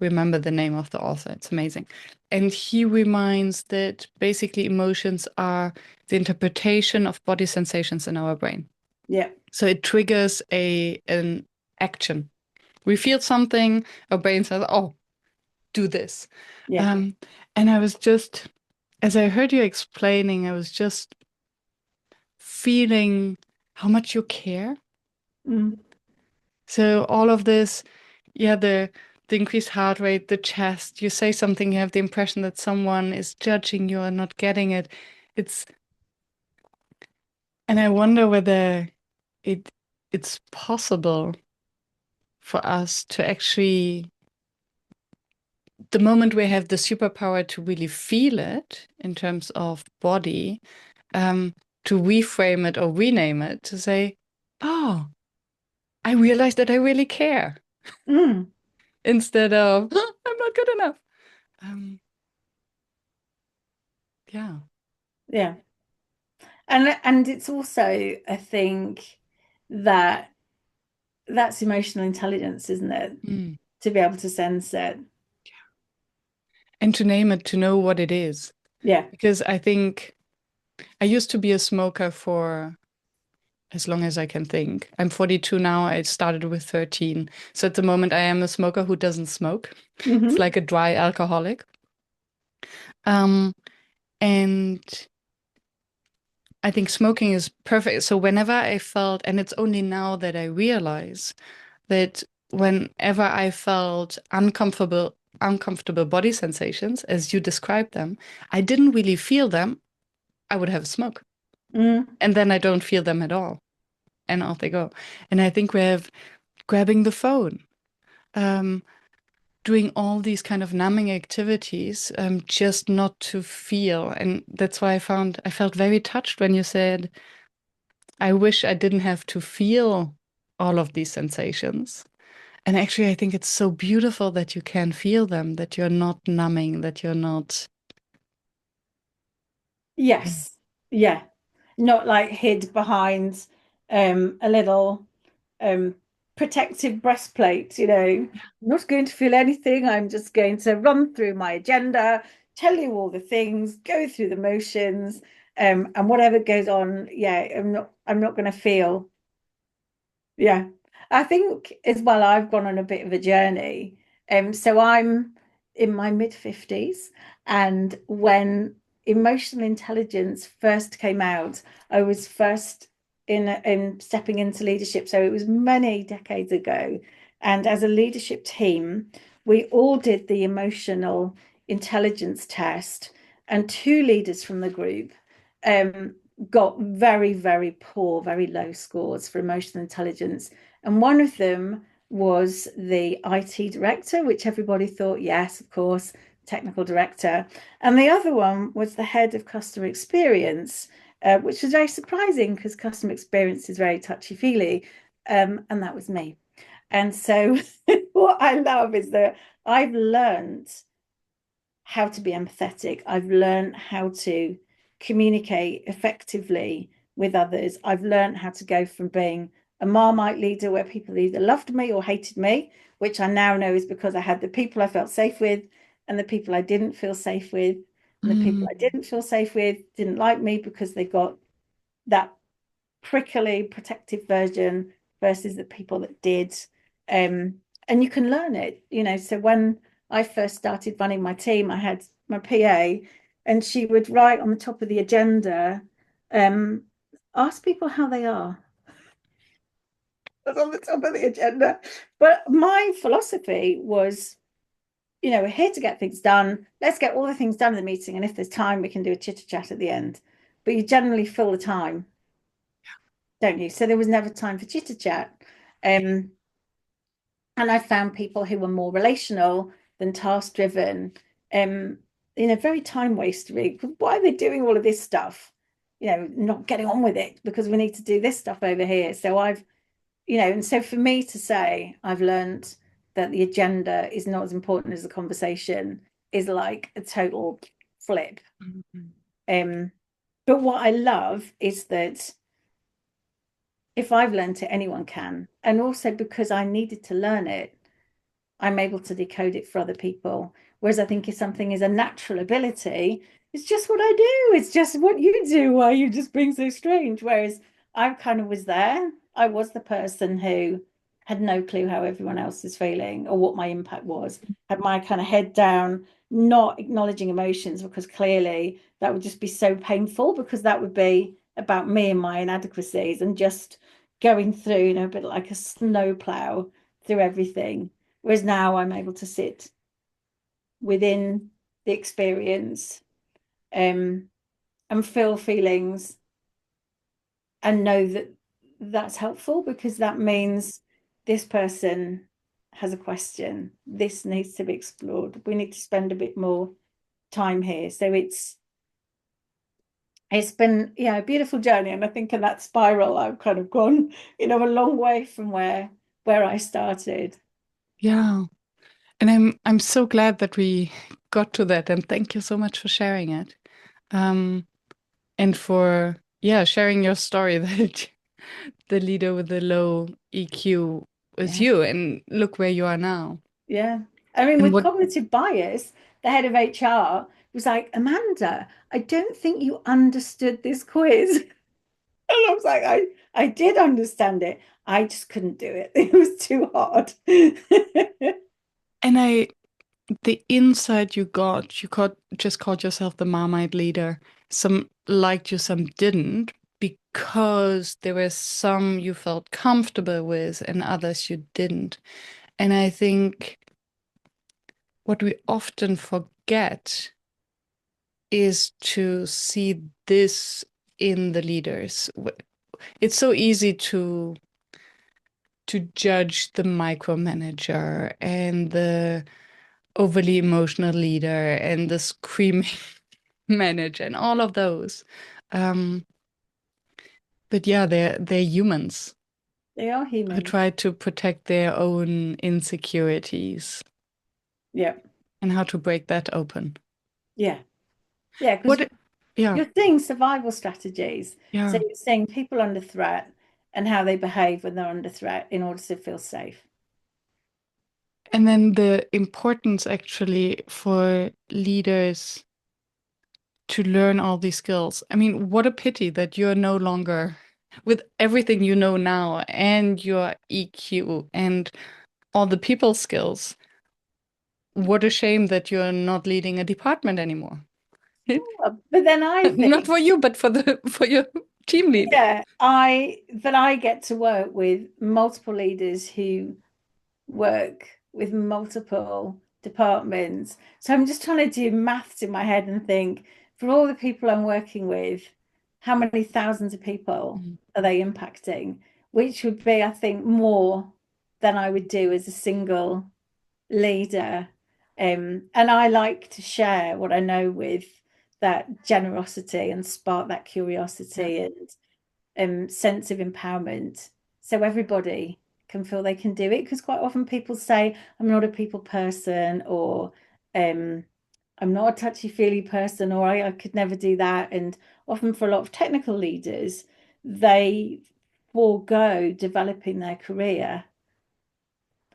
remember the name of the author. It's amazing. And he reminds that basically emotions are the interpretation of body sensations in our brain. yeah, So it triggers an action. We feel something, our brain says, "Oh, do this." yeah. Um, and I was just, as I heard you explaining, I was just feeling how much you care. Mm, So all of this, yeah, the increased heart rate, the chest, you say something, you have the impression that someone is judging you and not getting it. It's and I wonder whether it it's possible for us to actually, the moment we have the superpower to really feel it in terms of body, um, to reframe it or rename it, to say, oh, I realize that I really care. mm. Instead of I'm not good enough. Um, Yeah. Yeah. And it's also, I think, that that's emotional intelligence, isn't it? Mm. To be able to sense it. And to name it, to know what it is. Yeah. Because I think I used to be a smoker for as long as I can think. I'm 42 now. I started with 13. So at the moment, I am a smoker who doesn't smoke. It's Hmm. like a dry alcoholic. Um, and I think smoking is perfect. So whenever I felt, and it's only now that I realize that whenever I felt uncomfortable body sensations, as you described them, I didn't really feel them. I would have a smoke. Mm. And then I don't feel them at all. And off they go. And I think we have grabbing the phone, um, doing all these kind of numbing activities, just not to feel. And that's why I felt very touched when you said, I wish I didn't have to feel all of these sensations. And actually, I think it's so beautiful that you can feel them, that you're not numbing, that you're not. Yeah. Yes. Yeah. Not like hid behind a little um protective breastplate, I'm not going to feel anything. I'm just going to run through my agenda, tell you all the things, go through the motions, and whatever goes on, yeah, I'm not going to feel. Yeah. I think as well, I've gone on a bit of a journey. So I'm in my mid 50s, and when emotional intelligence first came out, I was first in stepping into leadership. So it was many decades ago. And as a leadership team, we all did the emotional intelligence test, and two leaders from the group um, got very, very poor, very low scores for emotional intelligence. And one of them was the IT director, which everybody thought, yes, of course, technical director. And the other one was the head of customer experience, which was very surprising because customer experience is very touchy-feely. And that was me. And so what I love is that I've learned how to be empathetic. I've learned how to communicate effectively with others. I've learned how to go from being a Marmite leader where people either loved me or hated me, which I now know is because I had the people I felt safe with and the people I didn't feel safe with. And the people I Mm. didn't feel safe with didn't like me because they got that prickly protective version versus the people that did. And you can learn it, So when I first started running my team, I had my PA, and she would write on the top of the agenda, um, ask people how they are. That's on the top of the agenda. But my philosophy was, we're here to get things done. Let's get all the things done in the meeting. And if there's time, we can do a chitter chat at the end. But you generally fill the time, don't you? So there was never time for chitter chat. Um, and I found people who were more relational than task driven, um, very time wastery. Why are they doing all of this stuff? Not getting on with it because we need to do this stuff over here. So and so for me to say I've learned that the agenda is not as important as the conversation is like a total flip. Mhm. Um, but what I love is that if I've learned it, anyone can. And also because I needed to learn it, I'm able to decode it for other people. Whereas I think if something is a natural ability, it's just what I do. It's just what you do. Why are you just being so strange? Whereas I kind of was there. I was the person who had no clue how everyone else is feeling or what my impact was. Had my kind of head down, not acknowledging emotions because clearly that would just be so painful because that would be about me and my inadequacies and just going through, a bit like a snowplow through everything. Whereas now I'm able to sit within the experience, um, and feel feelings and know that that's helpful because that means this person has a question. This needs to be explored. We need to spend a bit more time here. So it's been, yeah, a beautiful journey. And I think in that spiral, I've kind of gone, a long way from where I started. Yeah. And I'm so glad that we got to that. And thank you so much for sharing it. Um, and for, yeah, sharing your story that the leader with the low EQ was Yeah. you, and look where you are now. Yeah. I mean, And with what, cognitive bias, the head of HR was like, Amanda, I don't think you understood this quiz. And I was like, I did understand it. I just couldn't do it. It was too hard. and the insight you just called yourself the Marmite leader. Some liked you, some didn't, because there were some you felt comfortable with and others you didn't. And I think what we often forget is to see this in the leaders. It's so easy to judge the micromanager and the overly emotional leader and the screaming manager and all of those. Um, but yeah, they're humans They are who humans. try to protect their own insecurities Yeah. and how to break that open. Yeah. Yeah. Because What? Yeah, you're seeing survival strategies. So yeah. you're seeing people under threat and how they behave when they're under threat in order to feel safe. And then the importance actually for leaders to learn all these skills. I mean, what a pity that you're no longer, with everything you know now and your EQ and all the people skills, what a shame that you're not leading a department anymore. But then I Not think, for you, but for your team lead. yeah, I get to work with multiple leaders who work with multiple departments. So I'm just trying to do maths in my head and think, for all the people I'm working with, how many thousands of people Mm. are they impacting? Which would be, I think, more than I would do as a single leader. And I like to share what I know with that generosity and spark that Yeah. curiosity and sense of empowerment so everybody can feel they can do it. Because quite often people say, I'm not a people person, or um, I'm not a touchy-feely person, or I could never do that. And often for a lot of technical leaders, they forego developing their career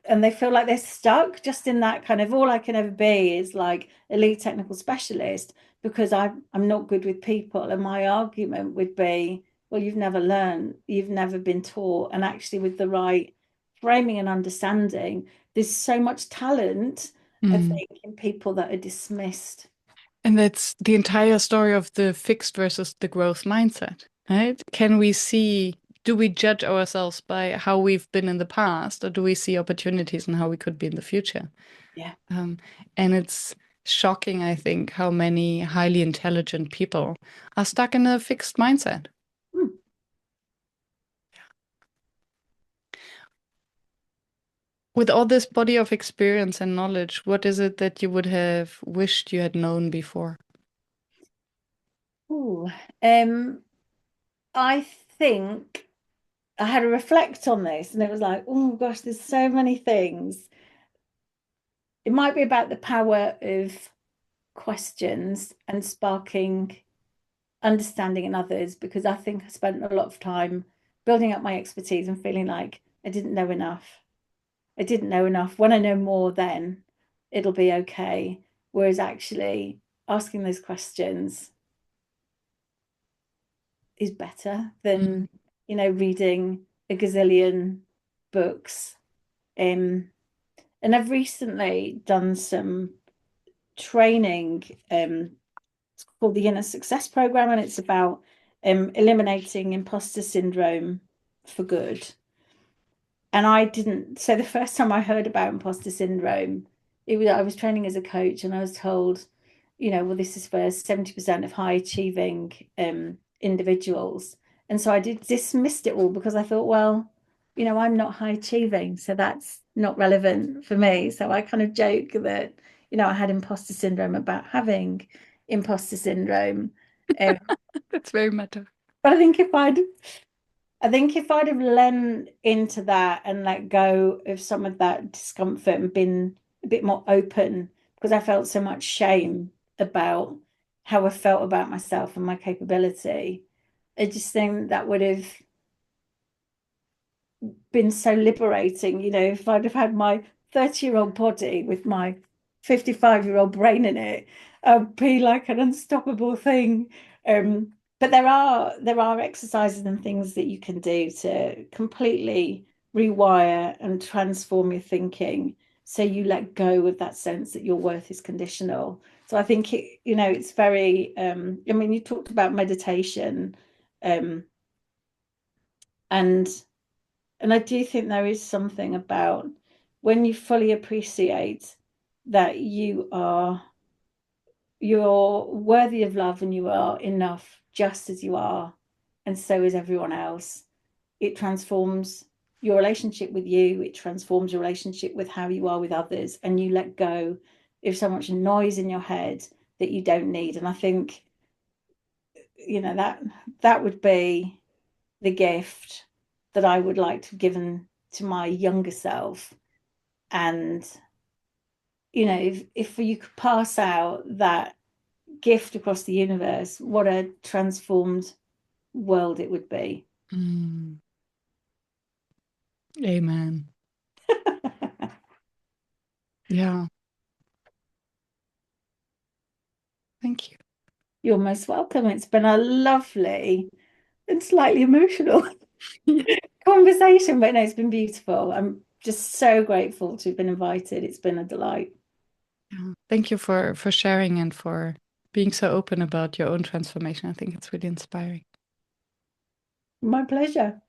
and they feel like they're stuck just in that kind of all I can ever be is like a lead technical specialist because I'm not good with people. And my argument would be, well, you've never learned, you've never been taught. And actually, with the right framing and understanding, there's so much talent, I Mm. think, in people that are dismissed. And that's the entire story of the fixed versus the growth mindset, right? Can we see, do we judge ourselves by how we've been in the past, or do we see opportunities in how we could be in the future? Yeah. Um, and it's shocking, I think, how many highly intelligent people are stuck in a fixed mindset. Hmm. With all this body of experience and knowledge, what is it that you would have wished you had known before? Ooh. Um, I think I had to reflect on this and it was like, oh gosh, there's so many things. It might be about the power of questions and sparking understanding in others because I think I spent a lot of time building up my expertise and feeling like I didn't know enough. I didn't know enough. When I know more, then it'll be okay. Whereas actually asking those questions is better Mm. than, reading a gazillion books. And I've recently done some training. It's called the Inner Success Program, and it's about eliminating imposter syndrome for good. And I didn't, so the first time I heard about imposter syndrome, I was training as a coach, and I was told, well, this is for 70% of high achieving individuals. And so I dismissed it all because I thought, well, I'm not high achieving, so that's not relevant for me. So I kind of joke that, I had imposter syndrome about having imposter syndrome. Um, That's very meta. but I think if I'd have leaned into that and let go of some of that discomfort and been a bit more open, because I felt so much shame about how I felt about myself and my capability. I just think that would have been so liberating, if I'd have had my 30-year-old body with my 55-year-old brain in it, I'd be like an unstoppable thing. But there are exercises and things that you can do to completely rewire and transform your thinking so you let go of that sense that your worth is conditional. So I think it's very I mean, you talked about meditation, um, and I do think there is something about when you fully appreciate that you're worthy of love and you are enough just as you are, and so is everyone else. It transforms your relationship with you, it transforms your relationship with how you are with others, and you let go of so much noise in your head that you don't need. And I think, that would be the gift that I would like to have given to my younger self. And, if you could pass out that gift across the universe, what a transformed world it would be. Mm. Amen. Yeah. Thank you. You're most welcome. It's been a lovely and slightly emotional conversation, but no, it's been beautiful. I'm just so grateful to have been invited. It's been a delight. Yeah. Thank you for sharing and for being so open about your own transformation. I think it's really inspiring. My pleasure.